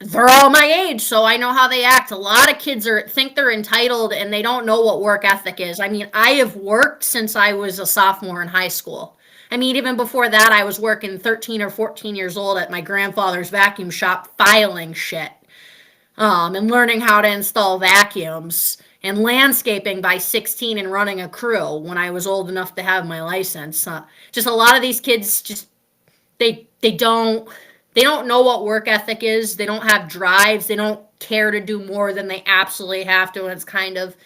they're all my age, so I know how they act. A lot of kids think they're entitled and they don't know what work ethic is. I mean, I have worked since I was a sophomore in high school. I mean, even before that, I was working 13 or 14 years old at my grandfather's vacuum shop filing shit, and learning how to install vacuums, and landscaping by 16 and running a crew when I was old enough to have my license. Just a lot of these kids just they don't know what work ethic is. They don't have drives. They don't care to do more than they absolutely have to. And it's kind of,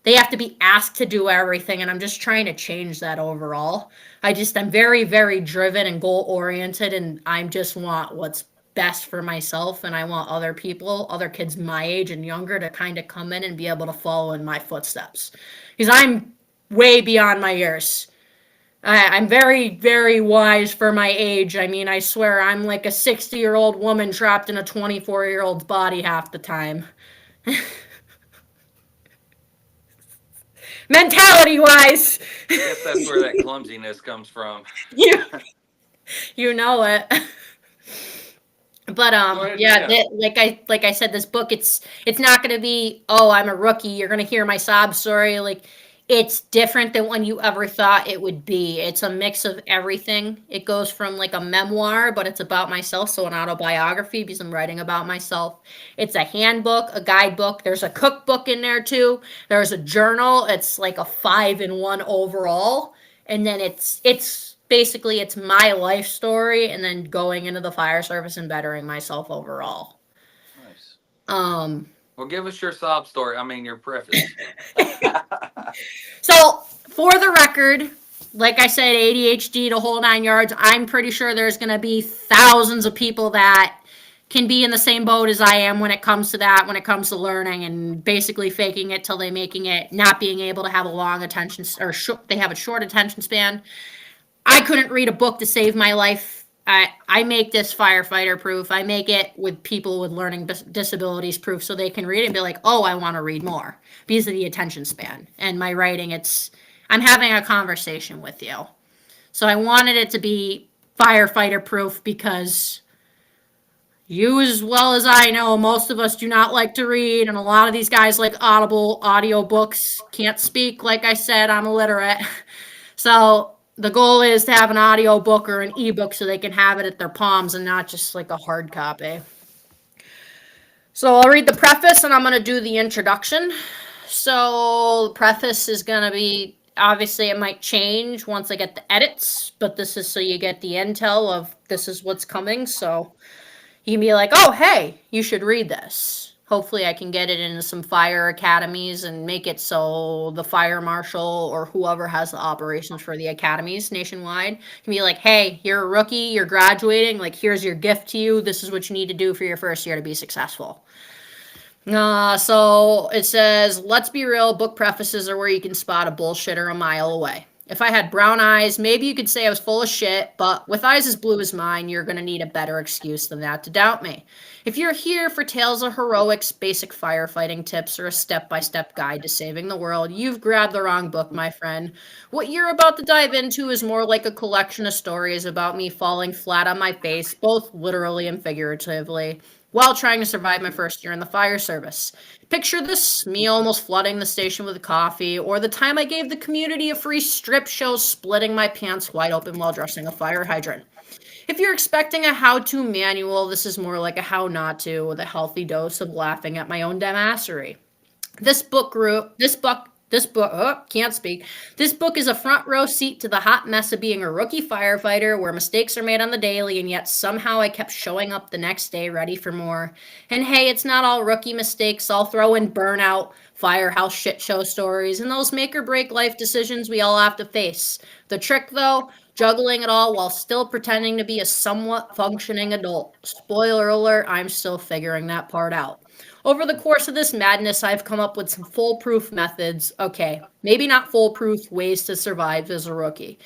they have to be asked to do everything. And I'm just trying to change that overall. I'm very, very driven and goal oriented. And I just want what's best for myself. And I want other people, other kids my age and younger, to kind of come in and be able to follow in my footsteps. Because I'm way beyond my years. I'm very, very wise for my age. I mean, I swear I'm like a 60-year-old woman trapped in a 24-year-old's body half the time. Mentality-wise. I guess that's where that clumsiness comes from. You know it. But yeah. like I said, this book, it's not gonna be, oh, I'm a rookie, you're gonna hear my sob story. Like, it's different than when you ever thought it would be. It's a mix of everything. It goes from like a memoir, but it's about myself, so an autobiography because I'm writing about myself. It's a handbook, a guidebook. There's a cookbook in there too. There's a journal. It's like a 5-in-1 overall. And then it's basically it's my life story and then going into the fire service and bettering myself overall. Nice. Well, give us your sob story. I mean, your preface. So, for the record, like I said, ADHD to whole 9 yards, I'm pretty sure there's going to be thousands of people that can be in the same boat as I am when it comes to that, when it comes to learning and basically faking it till they making it, not being able to have a long attention, or they have a short attention span. I couldn't read a book to save my life. I make this firefighter proof. I make it with people with learning disabilities proof so they can read it and be like, oh, I want to read more because of the attention span. And my writing, I'm having a conversation with you. So I wanted it to be firefighter proof because you, as well as I know, most of us do not like to read. And a lot of these guys like Audible audio books, can't speak. Like I said, I'm illiterate. So the goal is to have an audio book or an ebook so they can have it at their palms and not just like a hard copy. So I'll read the preface and I'm going to do the introduction. So the preface is going to be, obviously it might change once I get the edits, but this is so you get the intel of this is what's coming. So you can be like, oh, hey, you should read this. Hopefully I can get it into some fire academies and make it so the fire marshal or whoever has the operations for the academies nationwide can be like, hey, you're a rookie, you're graduating, like, here's your gift to you. This is what you need to do for your first year to be successful. So it says, let's be real, book prefaces are where you can spot a bullshitter a mile away. If I had brown eyes, maybe you could say I was full of shit, but with eyes as blue as mine, you're going to need a better excuse than that to doubt me. If you're here for tales of heroics, basic firefighting tips, or a step-by-step guide to saving the world, you've grabbed the wrong book, my friend. What you're about to dive into is more like a collection of stories about me falling flat on my face, both literally and figuratively, while trying to survive my first year in the fire service. Picture this, me almost flooding the station with coffee, or the time I gave the community a free strip show splitting my pants wide open while dressing a fire hydrant. If you're expecting a how-to manual, this is more like a how not to with a healthy dose of laughing at my own dumbassery. This book This book, oh, can't speak. This book is a front row seat to the hot mess of being a rookie firefighter where mistakes are made on the daily, and yet somehow I kept showing up the next day ready for more. And hey, it's not all rookie mistakes. I'll throw in burnout, firehouse shit show stories, and those make or break life decisions we all have to face. The trick, though, juggling it all while still pretending to be a somewhat functioning adult. Spoiler alert, I'm still figuring that part out. Over the course of this madness, I've come up with some foolproof methods. Okay, maybe not foolproof ways to survive as a rookie.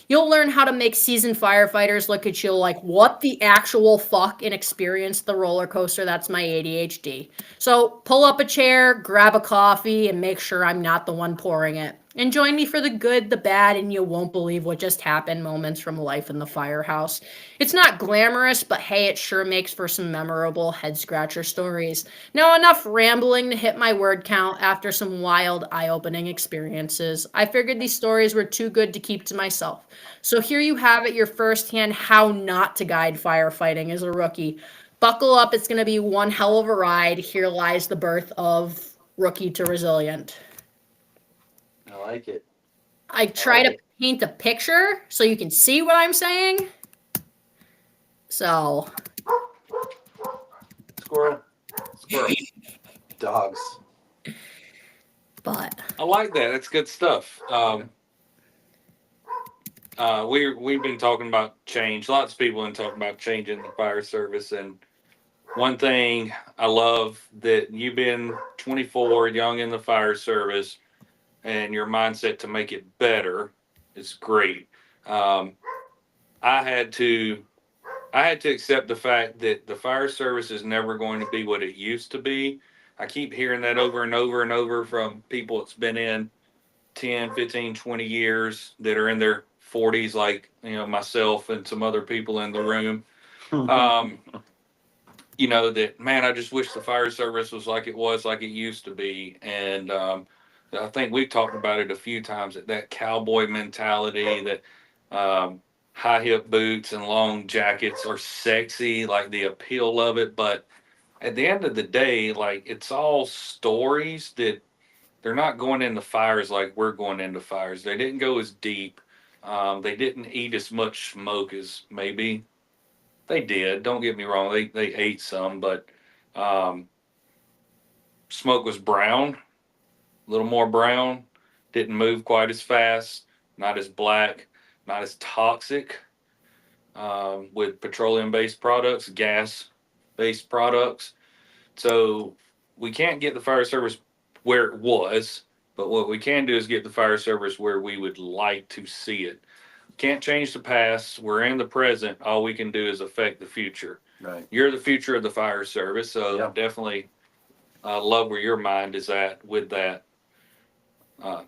You'll learn how to make seasoned firefighters look at you like, what the actual fuck, and experience the roller coaster that's my ADHD. So pull up a chair, grab a coffee, and make sure I'm not the one pouring it. And join me for the good, the bad, and you won't believe what just happened moments from life in the firehouse. It's not glamorous, but hey, it sure makes for some memorable head scratcher stories. Now, enough rambling to hit my word count after some wild, eye opening experiences. I figured these stories were too good to keep to myself. So here you have it, your firsthand how not to guide firefighting as a rookie. Buckle up, it's going to be one hell of a ride. Here lies the birth of Rookie to Resilient. I like it. I try to paint a picture so you can see what I'm saying. So, Squirrel. Squirrel. Dogs. but I like that. That's good stuff. We've been talking about change. Lots of people have been talking about changing the fire service, and one thing I love that you've been 24, young in the fire service, and your mindset to make it better is great. I had to accept the fact that the fire service is never going to be what it used to be. I keep hearing that over and over and over from people that's been in 10, 15, 20 years that are in their 40s, like, myself and some other people in the room. That, man, I just wish the fire service was like it used to be. And I think we've talked about it a few times, that cowboy mentality, that high hip boots and long jackets are sexy, like the appeal of it. But at the end of the day, like, it's all stories that they're not going into fires like we're going into fires. They didn't go as deep. They didn't eat as much smoke as maybe they did. Don't get me wrong. They ate some, but smoke was brown, a little more brown, didn't move quite as fast, not as black, not as toxic with petroleum-based products, gas-based products. So we can't get the fire service where it was, but what we can do is get the fire service where we would like to see it. Can't change the past. We're in the present. All we can do is affect the future. Right. You're the future of the fire service, so Yeah. definitely love where your mind is at with that.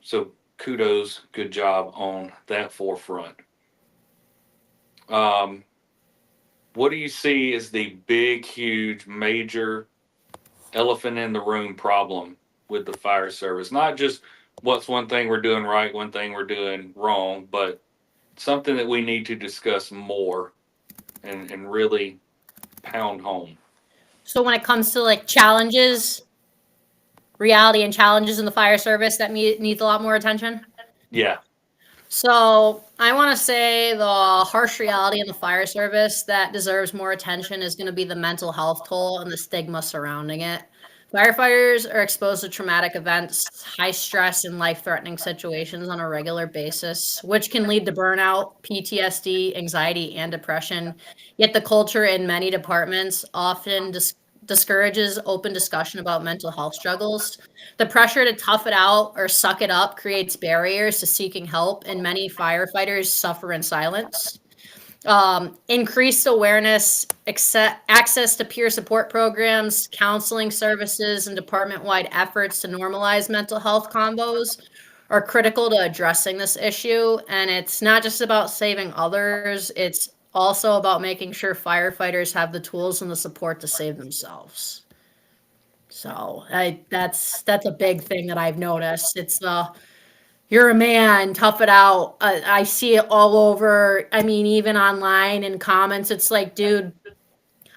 So kudos, good job on that forefront. What do you see as the big, huge, major elephant in the room problem with the fire service? Not just what's one thing we're doing right, one thing we're doing wrong, but something that we need to discuss more and really pound home. So when it comes to like challenges, reality and challenges in the fire service that needs a lot more attention. Yeah. So I want to say the harsh reality in the fire service that deserves more attention is going to be the mental health toll and the stigma surrounding it. Firefighters are exposed to traumatic events, high stress, and life-threatening situations on a regular basis, which can lead to burnout, PTSD, anxiety, and depression. Yet the culture in many departments often discourages open discussion about mental health struggles. The pressure to tough it out or suck it up creates barriers to seeking help, and many firefighters suffer in silence. Increased awareness, access to peer support programs, counseling services, and department-wide efforts to normalize mental health combos are critical to addressing this issue. And it's not just about saving others, it's also about making sure firefighters have the tools and the support to save themselves. So that's a big thing that I've noticed. It's you're a man, tough it out. I see it all over. I mean, even online in comments, it's like, dude,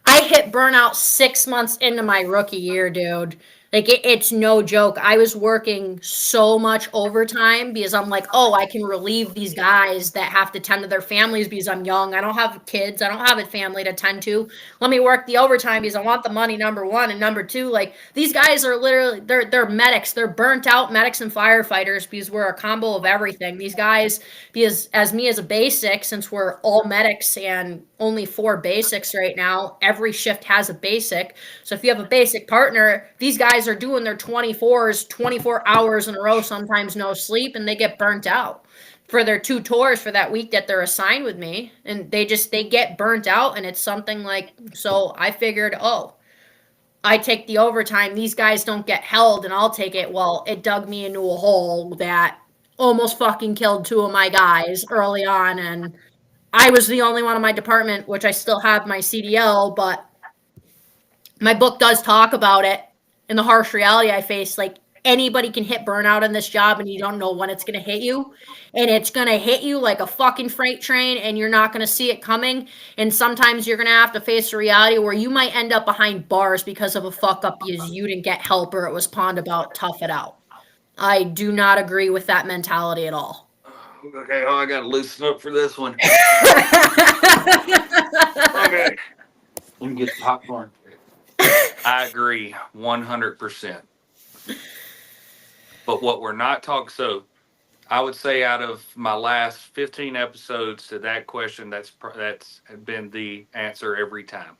I hit burnout 6 months into my rookie year, dude. Like it's no joke. I was working so much overtime because I'm like, oh, I can relieve these guys that have to tend to their families because I'm young. I don't have kids. I don't have a family to tend to. Let me work the overtime because I want the money, number one. And number two, like these guys are literally they're medics. They're burnt out medics and firefighters because we're a combo of everything. These guys, because as me as a basic, since we're all medics and only 4 basics right now, every shift has a basic. So if you have a basic partner, these guys are doing their 24s, 24 hours in a row, sometimes no sleep, and they get burnt out for their 2 tours for that week that they're assigned with me. And they get burnt out, and it's something like, so I figured, oh, I take the overtime, these guys don't get held, and I'll take it. Well, it dug me into a hole that almost fucking killed 2 of my guys early on, and I was the only one in my department, which I still have my CDL, but my book does talk about it in the harsh reality I face. Like anybody can hit burnout in this job and you don't know when it's going to hit you. And it's going to hit you like a fucking freight train and you're not going to see it coming. And sometimes you're going to have to face a reality where you might end up behind bars because of a fuck up because you didn't get help or it was pawned about, tough it out. I do not agree with that mentality at all. Okay, oh, I got to loosen up for this one. Okay. You can get the popcorn. I agree 100%. But what we're not talking, so I would say out of my last 15 episodes to that question, that's been the answer every time.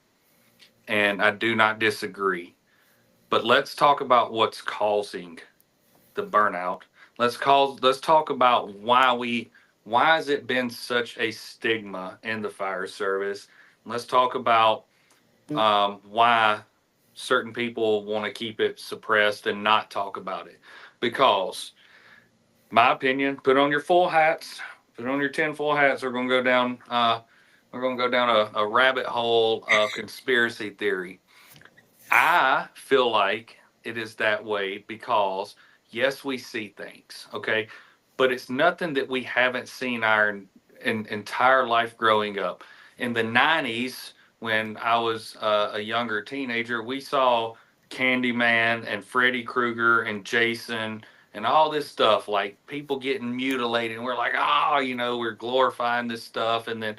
And I do not disagree. But let's talk about what's causing the burnout. Let's talk about why has it been such a stigma in the fire service. Let's talk about why certain people want to keep it suppressed and not talk about it. Because, my opinion, put on your full hats, put on your 10 full hats. We're gonna go down. We're gonna go down a rabbit hole of conspiracy theory. I feel like it is that way because yes, we see things, okay, but it's nothing that we haven't seen our entire life growing up. In the '90s, when I was a younger teenager, we saw Candyman and Freddy Krueger and Jason and all this stuff, like people getting mutilated, and we're like, oh, we're glorifying this stuff. And then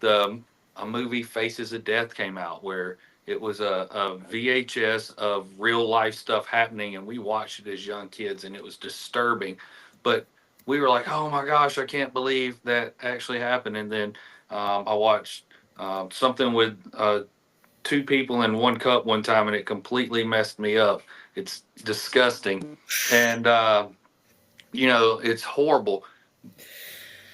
the a movie Faces of Death came out where it was a VHS of real life stuff happening, and we watched it as young kids, and it was disturbing. But we were like, oh my gosh, I can't believe that actually happened. And then I watched something with 2 people in 1 cup one time, and it completely messed me up. It's disgusting. And, it's horrible.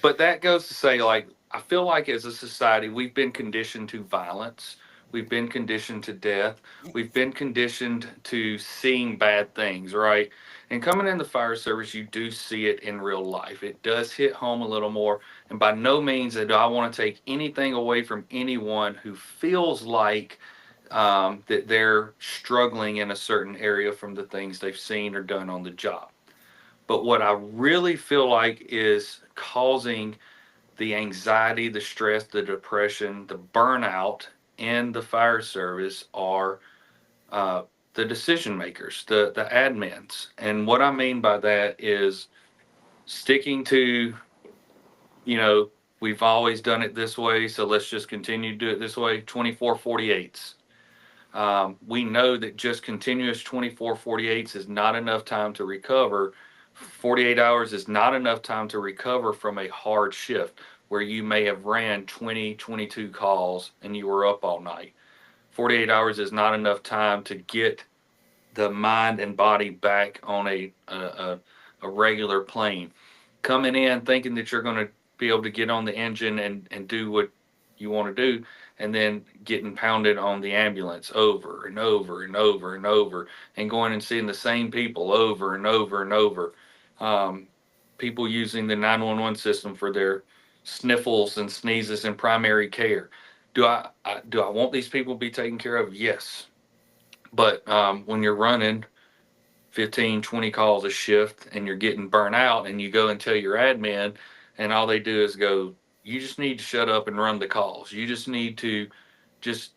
But that goes to say, like, I feel like as a society, we've been conditioned to violence. We've been conditioned to death. We've been conditioned to seeing bad things, right? And coming in the fire service, you do see it in real life. It does hit home a little more. And by no means do I want to take anything away from anyone who feels like that they're struggling in a certain area from the things they've seen or done on the job. But what I really feel like is causing the anxiety, the stress, the depression, the burnout in the fire service are the decision makers, the admins. And what I mean by that is sticking to, we've always done it this way, so let's just continue to do it this way, 24/48s. We know that just continuous 24/48s is not enough time to recover. 48 hours is not enough time to recover from a hard shift where you may have ran 20, 22 calls and you were up all night. 48 hours is not enough time to get the mind and body back on a regular plane. Coming in thinking that you're going to be able to get on the engine and do what you want to do, and then getting pounded on the ambulance over and over and over and over, and going and seeing the same people over and over and over. People using the 911 system for their sniffles and sneezes in primary care. Do I want these people to be taken care of? Yes. But when you're running 15, 20 calls a shift and you're getting burnt out, and you go and tell your admin, and all they do is go, you just need to shut up and run the calls. You just need to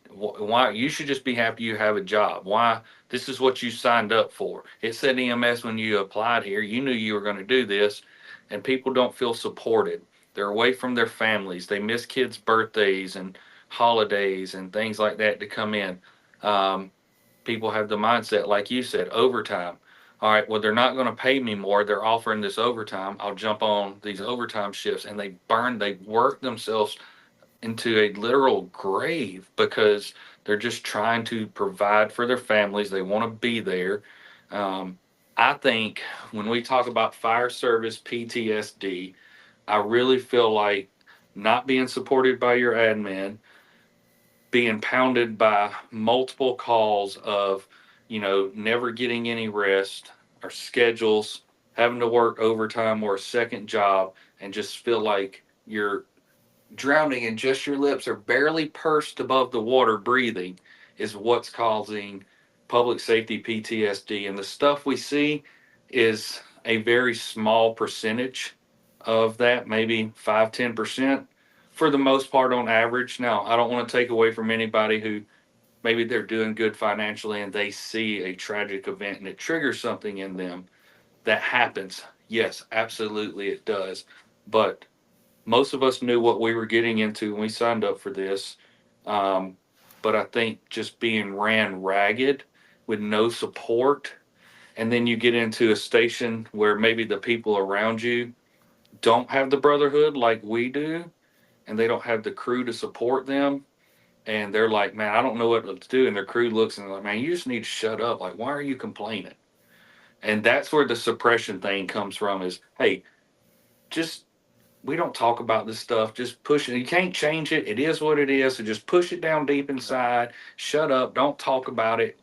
why you should just be happy you have a job. Why This is what you signed up for. It said EMS when you applied here. You knew you were going to do this, and people don't feel supported. They're away from their families. They miss kids' birthdays and holidays and things like that to come in. People have the mindset, like you said, overtime. All right, well, they're not going to pay me more. They're offering this overtime. I'll jump on these overtime shifts, and they work themselves into a literal grave because they're just trying to provide for their families. They want to be there. I think when we talk about fire service PTSD, I really feel like not being supported by your admin, being pounded by multiple calls of, never getting any rest or schedules, having to work overtime or a second job, and just feel like you're drowning and just your lips are barely pursed above the water breathing is what's causing public safety PTSD. And the stuff we see is a very small percentage of that, maybe 5-10% for the most part on average. Now, I don't want to take away from anybody who maybe they're doing good financially and they see a tragic event and it triggers something in them. That happens. Yes, absolutely it does. But most of us knew what we were getting into when we signed up for this. But I think just being ran ragged with no support, and then you get into a station where maybe the people around you don't have the brotherhood like we do, and they don't have the crew to support them. And they're like, man, I don't know what to do. And their crew looks and they're like, man, you just need to shut up. Like, why are you complaining? And that's where the suppression thing comes from is, hey, just we don't talk about this stuff. Just push it. You can't change it. It is what it is. So just push it down deep inside. Shut up. Don't talk about it.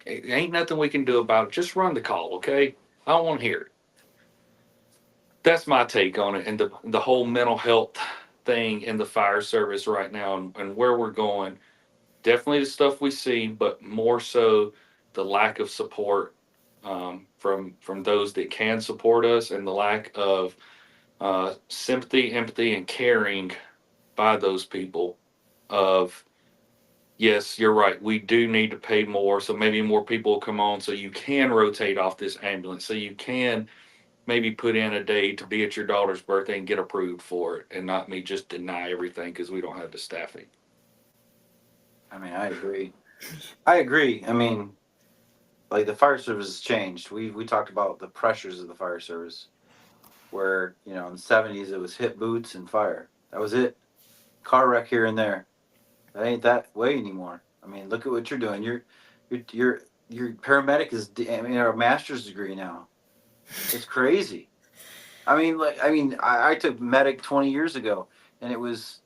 It ain't nothing we can do about it. Just run the call, okay? I don't want to hear it. That's my take on it, and the whole mental health thing in the fire service right now, and where we're going. Definitely the stuff we see, but more so the lack of support from those that can support us, and the lack of sympathy, empathy, and caring by those people of, yes, you're right, we do need to pay more, so maybe more people will come on so you can rotate off this ambulance, so you can maybe put in a day to be at your daughter's birthday and get approved for it, and not me just deny everything because we don't have the staffing. I mean, I agree. I mean, like the fire service has changed. We talked about the pressures of the fire service, where in the '70s it was hit boots and fire. That was it. Car wreck here and there. That ain't that way anymore. I mean, look at what you're doing. Your paramedic is a master's degree now. It's crazy. I took medic 20 years ago, and it was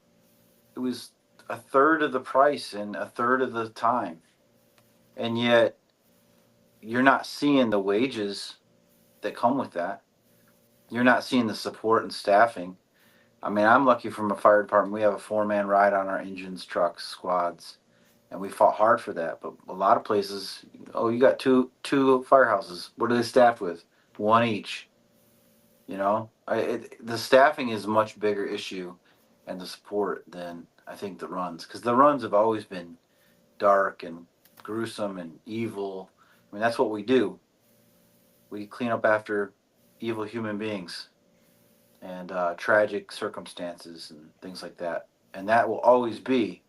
a third of the price and a third of the time, and yet you're not seeing the wages that come with that. You're not seeing the support and staffing. I mean, I'm lucky from a fire department. We have a 4-man ride on our engines, trucks, squads, and we fought hard for that. But a lot of places, you got two firehouses. What are they staffed with? One each. The staffing is a much bigger issue, and the support than I think the runs, because the runs have always been dark and gruesome and evil. I mean, that's what we do. We clean up after evil human beings and tragic circumstances and things like that, and that will always be.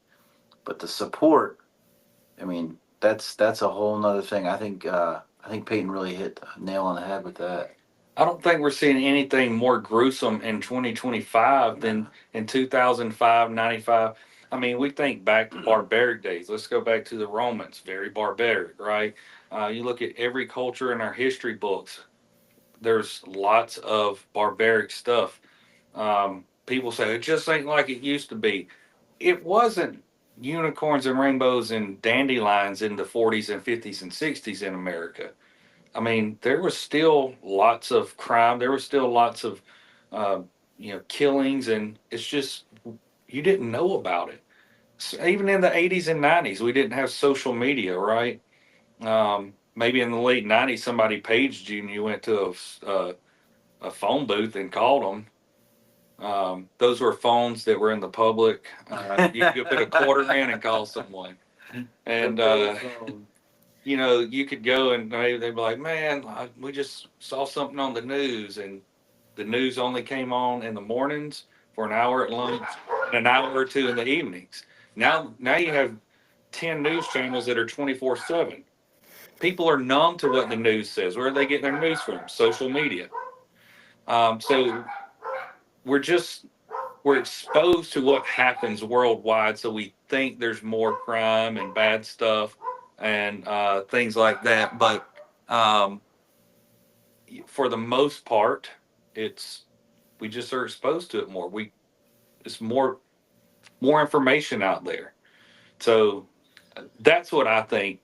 But the support, I mean, that's a whole nother thing. I think Peyton really hit a nail on the head with that. I don't think we're seeing anything more gruesome in 2025 than in 2005, 95. I mean, we think back to barbaric days. Let's go back to the Romans, very barbaric, right? You look at every culture in our history books, there's lots of barbaric stuff. People say it just ain't like it used to be. It wasn't unicorns and rainbows and dandelions in the 40s and 50s and 60s in America. I mean, there was still lots of crime. There was still lots of, killings, and it's just you didn't know about it. So even in the 80s and 90s, we didn't have social media, right? Maybe in the late 90s, somebody paged you and you went to a phone booth and called them. Those were phones that were in the public. You could put a quarter in and call someone. And you could go and they'd be like, man, we just saw something on the news, and the news only came on in the mornings for an hour at lunch and an hour or two in the evenings. Now you have 10 news channels that are 24/7. People are numb to what the news says. Where are they getting their news from? Social media. So we're exposed to what happens worldwide, so we think there's more crime and bad stuff and things like that. But for the most part, we just are exposed to it more. It's more information out there. So that's what I think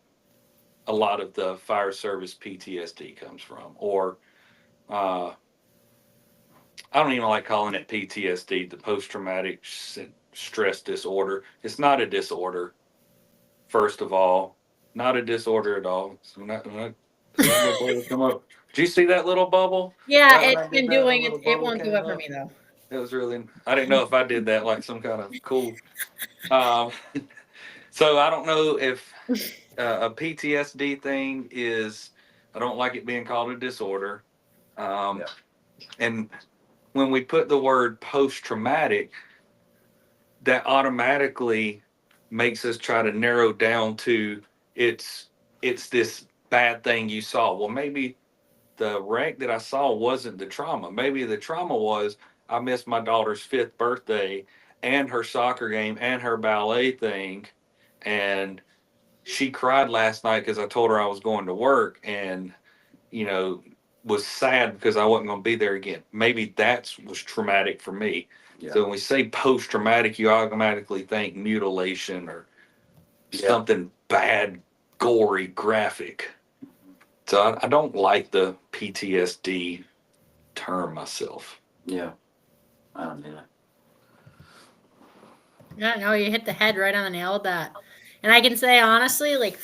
a lot of the fire service PTSD comes from, or I don't even like calling it PTSD, the post traumatic stress disorder. It's not a disorder, first of all, not a disorder at all. So come up. Did you see that little bubble? Yeah, Right when I it's did been that, the doing it. little It bubble won't do came it for up? me though. It was really, I didn't know if I did that like some kind of cool. Um, so I don't know if a PTSD thing is, I don't like it being called a disorder. Yeah. And when we put the word post traumatic, that automatically makes us try to narrow down to it's this bad thing you saw. Well, maybe the wreck that I saw wasn't the trauma. Maybe the trauma was I missed my daughter's 5th birthday and her soccer game and her ballet thing, and she cried last night because I told her I was going to work, and you know was sad because I wasn't going to be there again. Maybe that was traumatic for me. Yeah. So when we say post traumatic, you automatically think mutilation or something bad, gory, graphic. So I don't like the PTSD term myself. Yeah. I don't either. Yeah, no, you hit the head right on the nail with that. And I can say honestly, like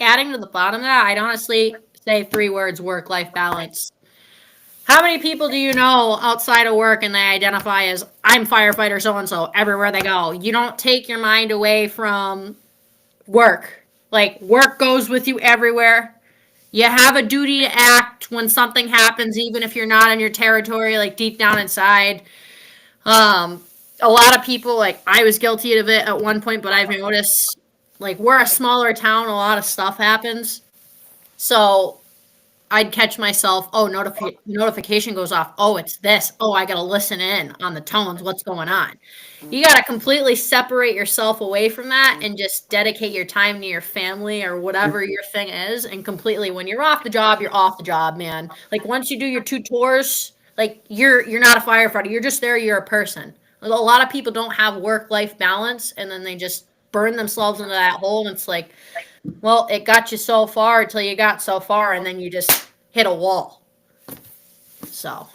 adding to the bottom of that, I'd honestly say 3 words: work-life balance. How many people do you know outside of work and they identify as I'm firefighter so and so everywhere they go? You don't take your mind away from work. Like work goes with you everywhere. You have a duty to act when something happens, even if you're not in your territory, like deep down inside. Um, a lot of people, like I was guilty of it at one point, but I've noticed, like we're a smaller town, a lot of stuff happens. So I'd catch myself, oh, notification goes off. Oh, it's this. Oh, I got to listen in on the tones. What's going on? You got to completely separate yourself away from that and just dedicate your time to your family or whatever your thing is. And completely, when you're off the job, you're off the job, man. Like once you do your 2 tours, like you're not a firefighter. You're just there. You're a person. A lot of people don't have work-life balance, and then they just burn themselves into that hole. And it's like, well, it got you so far until you got so far, and then you just hit a wall. So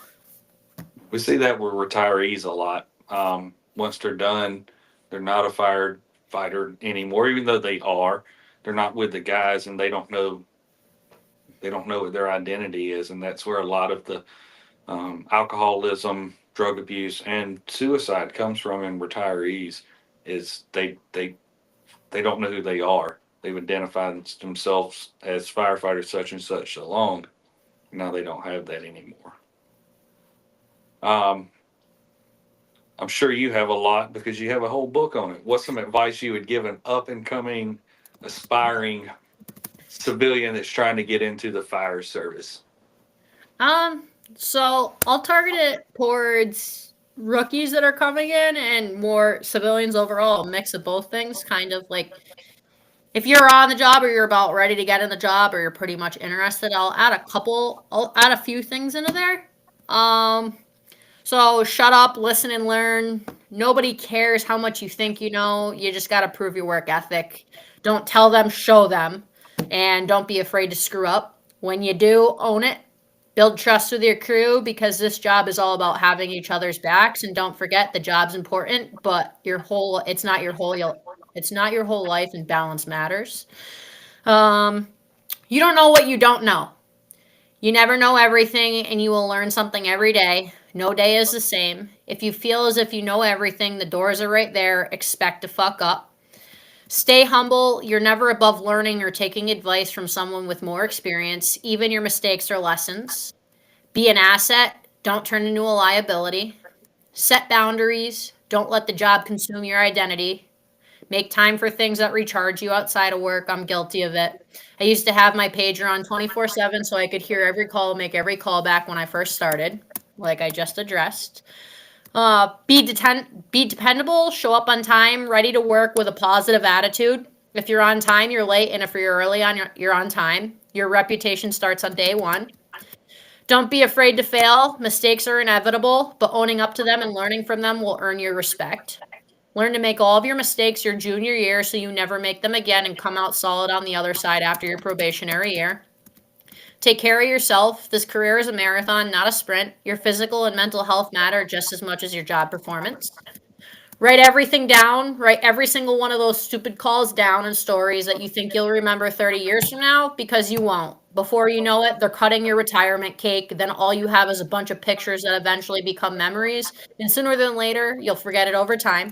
We see that with retirees a lot. Once they're done, they're not a firefighter anymore, even though they are. They're not with the guys, and they don't know what their identity is, and that's where a lot of the alcoholism, drug abuse, and suicide comes from in retirees. Is they don't know who they are. They've identified themselves as firefighter such and such so long. Now they don't have that anymore. I'm sure you have a lot because you have a whole book on it. What's some advice you would give an up and coming, aspiring civilian that's trying to get into the fire service? so I'll target it towards rookies that are coming in and more civilians overall, a mix of both things, kind of like if you're on the job or you're about ready to get in the job or you're pretty much interested, I'll add a few things into there. So shut up, listen and learn. Nobody cares how much you think you know. You just got to prove your work ethic. Don't tell them, show them. And don't be afraid to screw up. When you do, own it. Build trust with your crew because this job is all about having each other's backs. And don't forget the job's important, but it's not your whole life, and balance matters. You don't know what you don't know. You never know everything, and you will learn something every day. No day is the same. If you feel as if you know everything, the doors are right there. Expect to fuck up. Stay humble. You're never above learning or taking advice from someone with more experience. Even your mistakes are lessons. Be an asset. Don't turn into a liability. Set boundaries. Don't let the job consume your identity. Make time for things that recharge you outside of work. I'm guilty of it. I used to have my pager on 24/7 so I could hear every call, make every call back when I first started, like I just addressed. Be dependable, show up on time, ready to work with a positive attitude. If you're on time, you're late, and if you're early on, you're on time. Your reputation starts on day one. Don't be afraid to fail. Mistakes are inevitable, but owning up to them and learning from them will earn your respect. Learn to make all of your mistakes your junior year so you never make them again and come out solid on the other side after your probationary year. Take care of yourself. This career is a marathon, not a sprint. Your physical and mental health matter just as much as your job performance. Write everything down. Write every single one of those stupid calls down and stories that you think you'll remember 30 years from now, because you won't. Before you know it, they're cutting your retirement cake. Then all you have is a bunch of pictures that eventually become memories. And sooner than later, you'll forget it over time.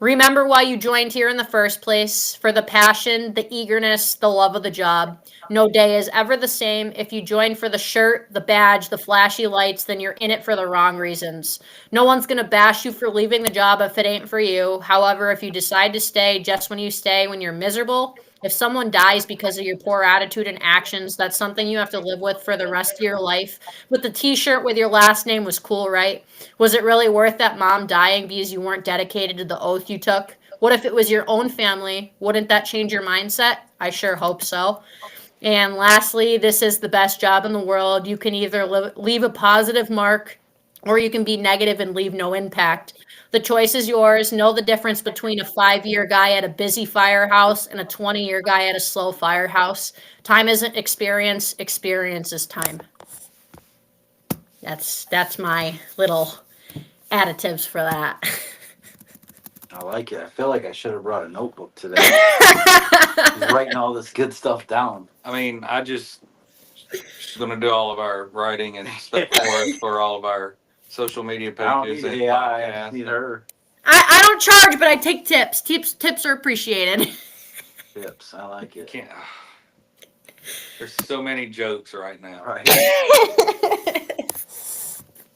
Remember why you joined here in the first place, for the passion, the eagerness, the love of the job. No day is ever the same. If you join for the shirt, the badge, the flashy lights, then you're in it for the wrong reasons. No one's going to bash you for leaving the job if it ain't for you. However, if you decide to stay just when you stay when you're miserable, if someone dies because of your poor attitude and actions, that's something you have to live with for the rest of your life. But the t-shirt with your last name was cool, right? Was it really worth that mom dying because you weren't dedicated to the oath you took? What if it was your own family? Wouldn't that change your mindset? I sure hope so. And lastly, this is the best job in the world. You can either leave a positive mark or you can be negative and leave no impact. The choice is yours. Know the difference between a 5-year guy at a busy firehouse and a 20-year guy at a slow firehouse. Time isn't experience. Experience is time. That's my little additives for that. I like it. I feel like I should have brought a notebook today. Just writing all this good stuff down. I mean, she's gonna do all of our writing and stuff for us for all of our social media I don't pages need and AI. I podcasts. just need her I don't charge, but I take tips. Tips are appreciated. tips. I like You it. can't. There's so many jokes right now. Right.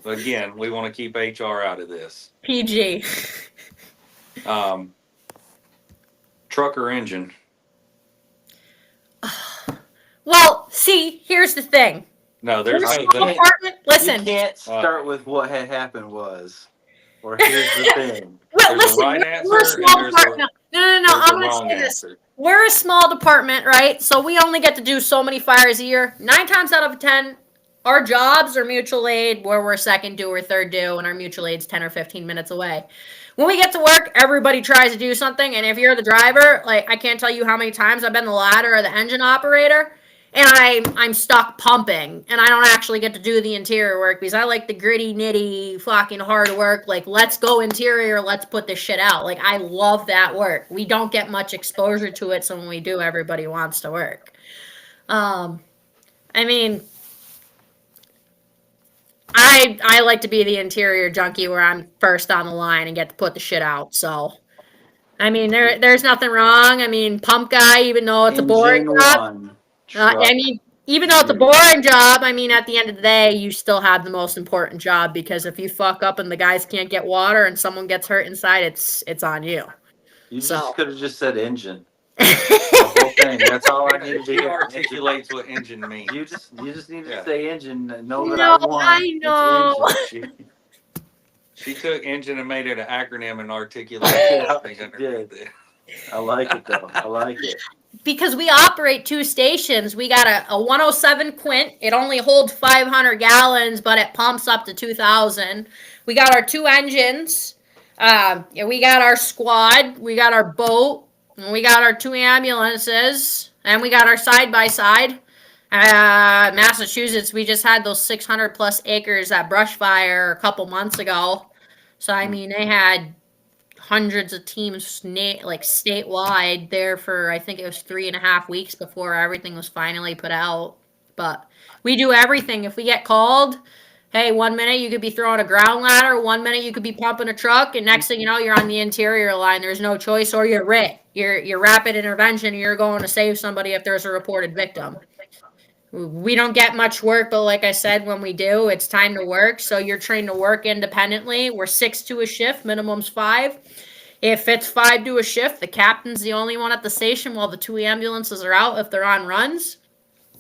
But again, we want to keep HR out of this. PG. Truck or engine? Well, see, here's the thing. No, there's We're a no. small apartment. Listen, You can't start with what had happened was. Or here's the thing. There's a listen, right we're answer a and small there's department. No, There's I'm a going to wrong say this. answer. We're a small department, right? So we only get to do so many fires a year. 9 times out of 10, our jobs are mutual aid, where we're second due or third due, and our mutual aid's 10 or 15 minutes away. When we get to work, everybody tries to do something, and if you're the driver, like, I can't tell you how many times I've been the ladder or the engine operator, and I'm stuck pumping, and I don't actually get to do the interior work because I like the gritty, nitty, fucking hard work. Like, let's go interior, let's put this shit out. Like, I love that work. We don't get much exposure to it, so when we do, everybody wants to work. I mean, I like to be the interior junkie where I'm first on the line and get to put the shit out. So, I mean, there's nothing wrong. I mean, pump guy, even though it's a boring Engine job. one. I mean, even though it's a boring job, I mean, at the end of the day, you still have the most important job, because if you fuck up and the guys can't get water and someone gets hurt inside, it's on you. You So. just could have just said engine. The whole thing. That's all I needed to She hear. articulates what engine means. You just need to Yeah. say engine and know that No, I won. I It's know. engine. She took engine and made it an acronym and articulated everything She underneath did. it. I like it though. I like it. Because we operate 2 stations. We got a 107 Quint. It only holds 500 gallons, but it pumps up to 2,000. We got our 2 engines. We got our squad. We got our boat. And we got our 2 ambulances. And we got our side-by-side. Massachusetts, we just had those 600 plus acres at brush fire a couple months ago. So, I mean, they had hundreds of teams like statewide there for, I think it was 3.5 weeks before everything was finally put out. But we do everything. If we get called, Hey, 1 minute you could be throwing a ground ladder, 1 minute you could be pumping a truck, and next thing you know, you're on the interior line. There's no choice, or you're RIT. You're rapid intervention. You're going to save somebody if there's a reported victim. We don't get much work, but like I said, when we do, it's time to work. So you're trained to work independently. We're 6 to a shift, minimum's 5. If it's 5 to a shift, the captain's the only one at the station while the 2 ambulances are out if they're on runs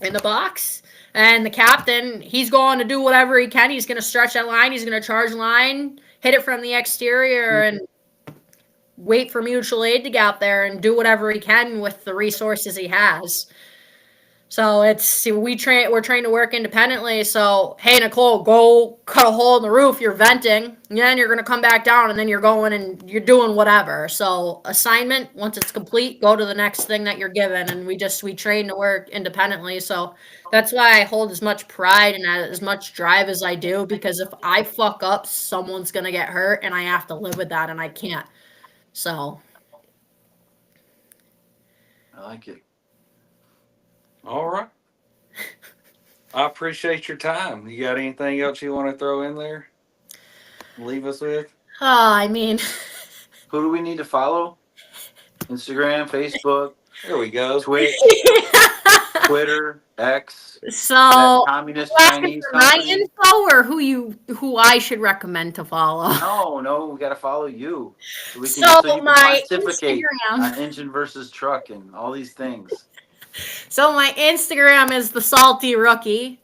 in the box. And the captain, he's going to do whatever he can. He's going to stretch that line. He's going to charge line, hit it from the exterior, and wait for mutual aid to get out there and do whatever he can with the resources he has. So we're trained to work independently. So, hey, Nicole, go cut a hole in the roof. You're venting. Then you're going to come back down, and then you're going and you're doing whatever. So assignment, once it's complete, go to the next thing that you're given. And we train to work independently. So that's why I hold as much pride and as much drive as I do, because if I fuck up, someone's going to get hurt, and I have to live with that, and I can't. So. I like it. All right. I appreciate your time. You got anything else you want to throw in there? Leave us with? I mean, Who do we need to follow? Instagram, Facebook, There we go. Twitch, Twitter, X. That so communist asking Chinese for my company. info or who I should recommend to follow. No, we got to follow you. So we can, So so you can my pontificate on Instagram. engine versus truck and all these things. So my Instagram is the Salty Rookie.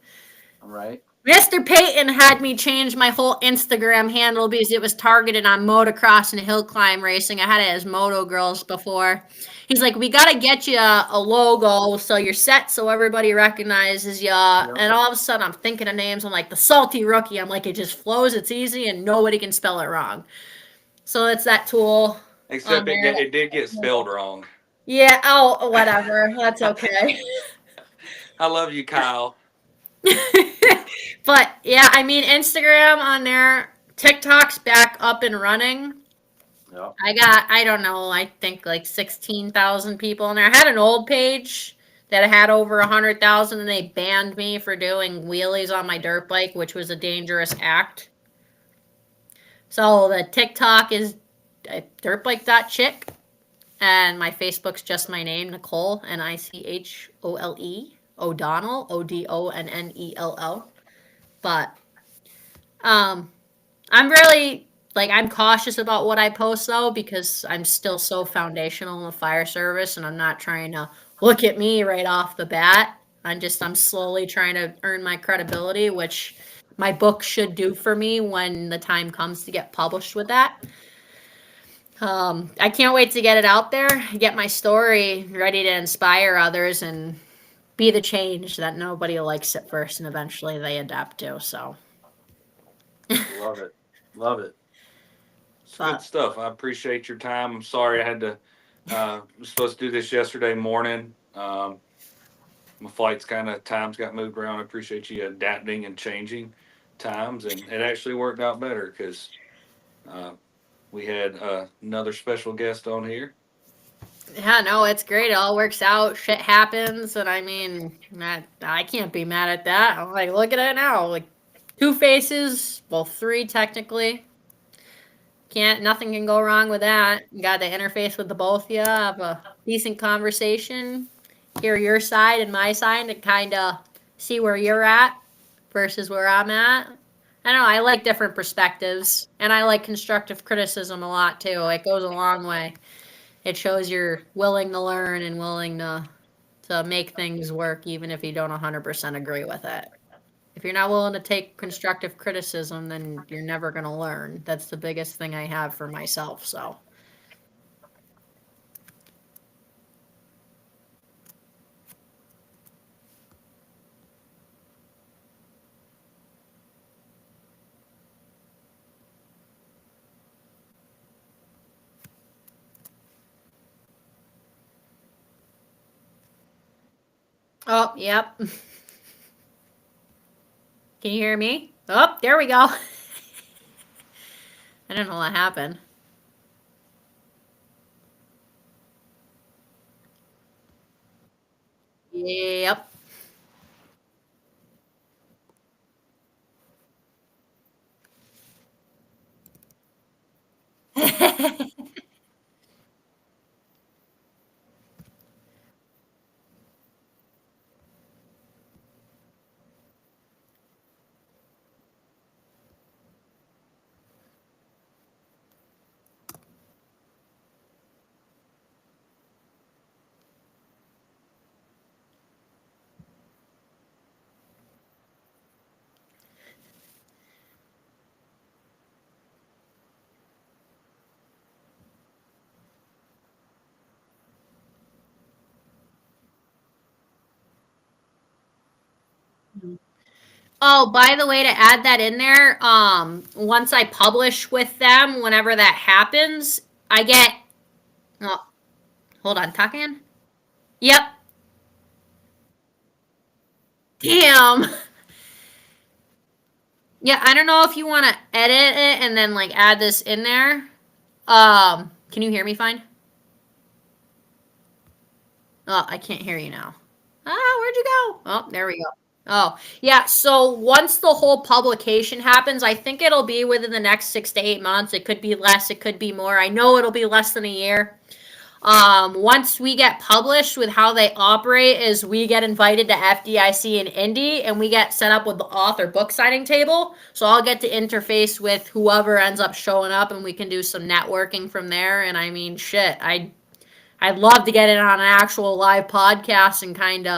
All right. Mr. Payton had me change my whole Instagram handle because it was targeted on motocross and hill climb racing. I had it as Moto Girls before. He's like, we got to get you a logo so you're set so everybody recognizes you. Yep. And all of a sudden, I'm thinking of names. I'm like, the Salty Rookie. I'm like, it just flows. It's easy, and nobody can spell it wrong. So it's that tool. Except it did get spelled wrong. Yeah. Oh, whatever. That's okay. I love you, Kyle. But yeah, I mean, Instagram on there, TikTok's back up and running. Yep. I don't know, I think like 16,000 people in there. I had an old page that had over 100,000, and they banned me for doing wheelies on my dirt bike, which was a dangerous act. So the TikTok is dirtbike.chick, and my Facebook's just my name, Nicole, Nichole, O'Donnell, Odonnell. But I'm really I'm cautious about what I post though, because I'm still so foundational in the fire service, and I'm not trying to look at me right off the bat. I'm slowly trying to earn my credibility, which my book should do for me when the time comes to get published with that. I can't wait to get it out there, get my story ready to inspire others, and be the change that nobody likes at first and eventually they adapt to. So Love it. Love it. It's good stuff. I appreciate your time. I'm sorry I had to was supposed to do this yesterday morning. My flight's times got moved around. I appreciate you adapting and changing times, and it actually worked out better because we had another special guest on here. yeah, no, it's great. It all works out. Shit happens, and I mean, I can't be mad at that. I'm like, look at it now. Like 2 faces, well, 3 technically. Nothing can go wrong with that. You got to interface with the both of you, have a decent conversation, hear your side and my side, and kind of see where you're at versus where I'm at. I don't know. I like different perspectives, and I like constructive criticism a lot too. It goes a long way. It shows you're willing to learn and willing to make things work, even if you don't 100% agree with it. If you're not willing to take constructive criticism, then you're never going to learn. That's the biggest thing I have for myself. So. Oh, yep. Can you hear me? Oh, there we go. I don't know what happened. Yep. Oh, by the way, to add that in there, once I publish with them, whenever that happens, I get. Oh, hold on, talking. Yep. Damn. Yeah, I don't know if you want to edit it and then like add this in there. Can you hear me fine? Oh, I can't hear you now. Ah, where'd you go? Oh, there we go. Oh, yeah. So once the whole publication happens, I think it'll be within the next 6 to 8 months. It could be less, it could be more. I know it'll be less than a year. Once we get published with how they operate is we get invited to FDIC and Indy and we get set up with the author book signing table. So I'll get to interface with whoever ends up showing up and we can do some networking from there. And I mean, shit, I'd love to get it on an actual live podcast and kind of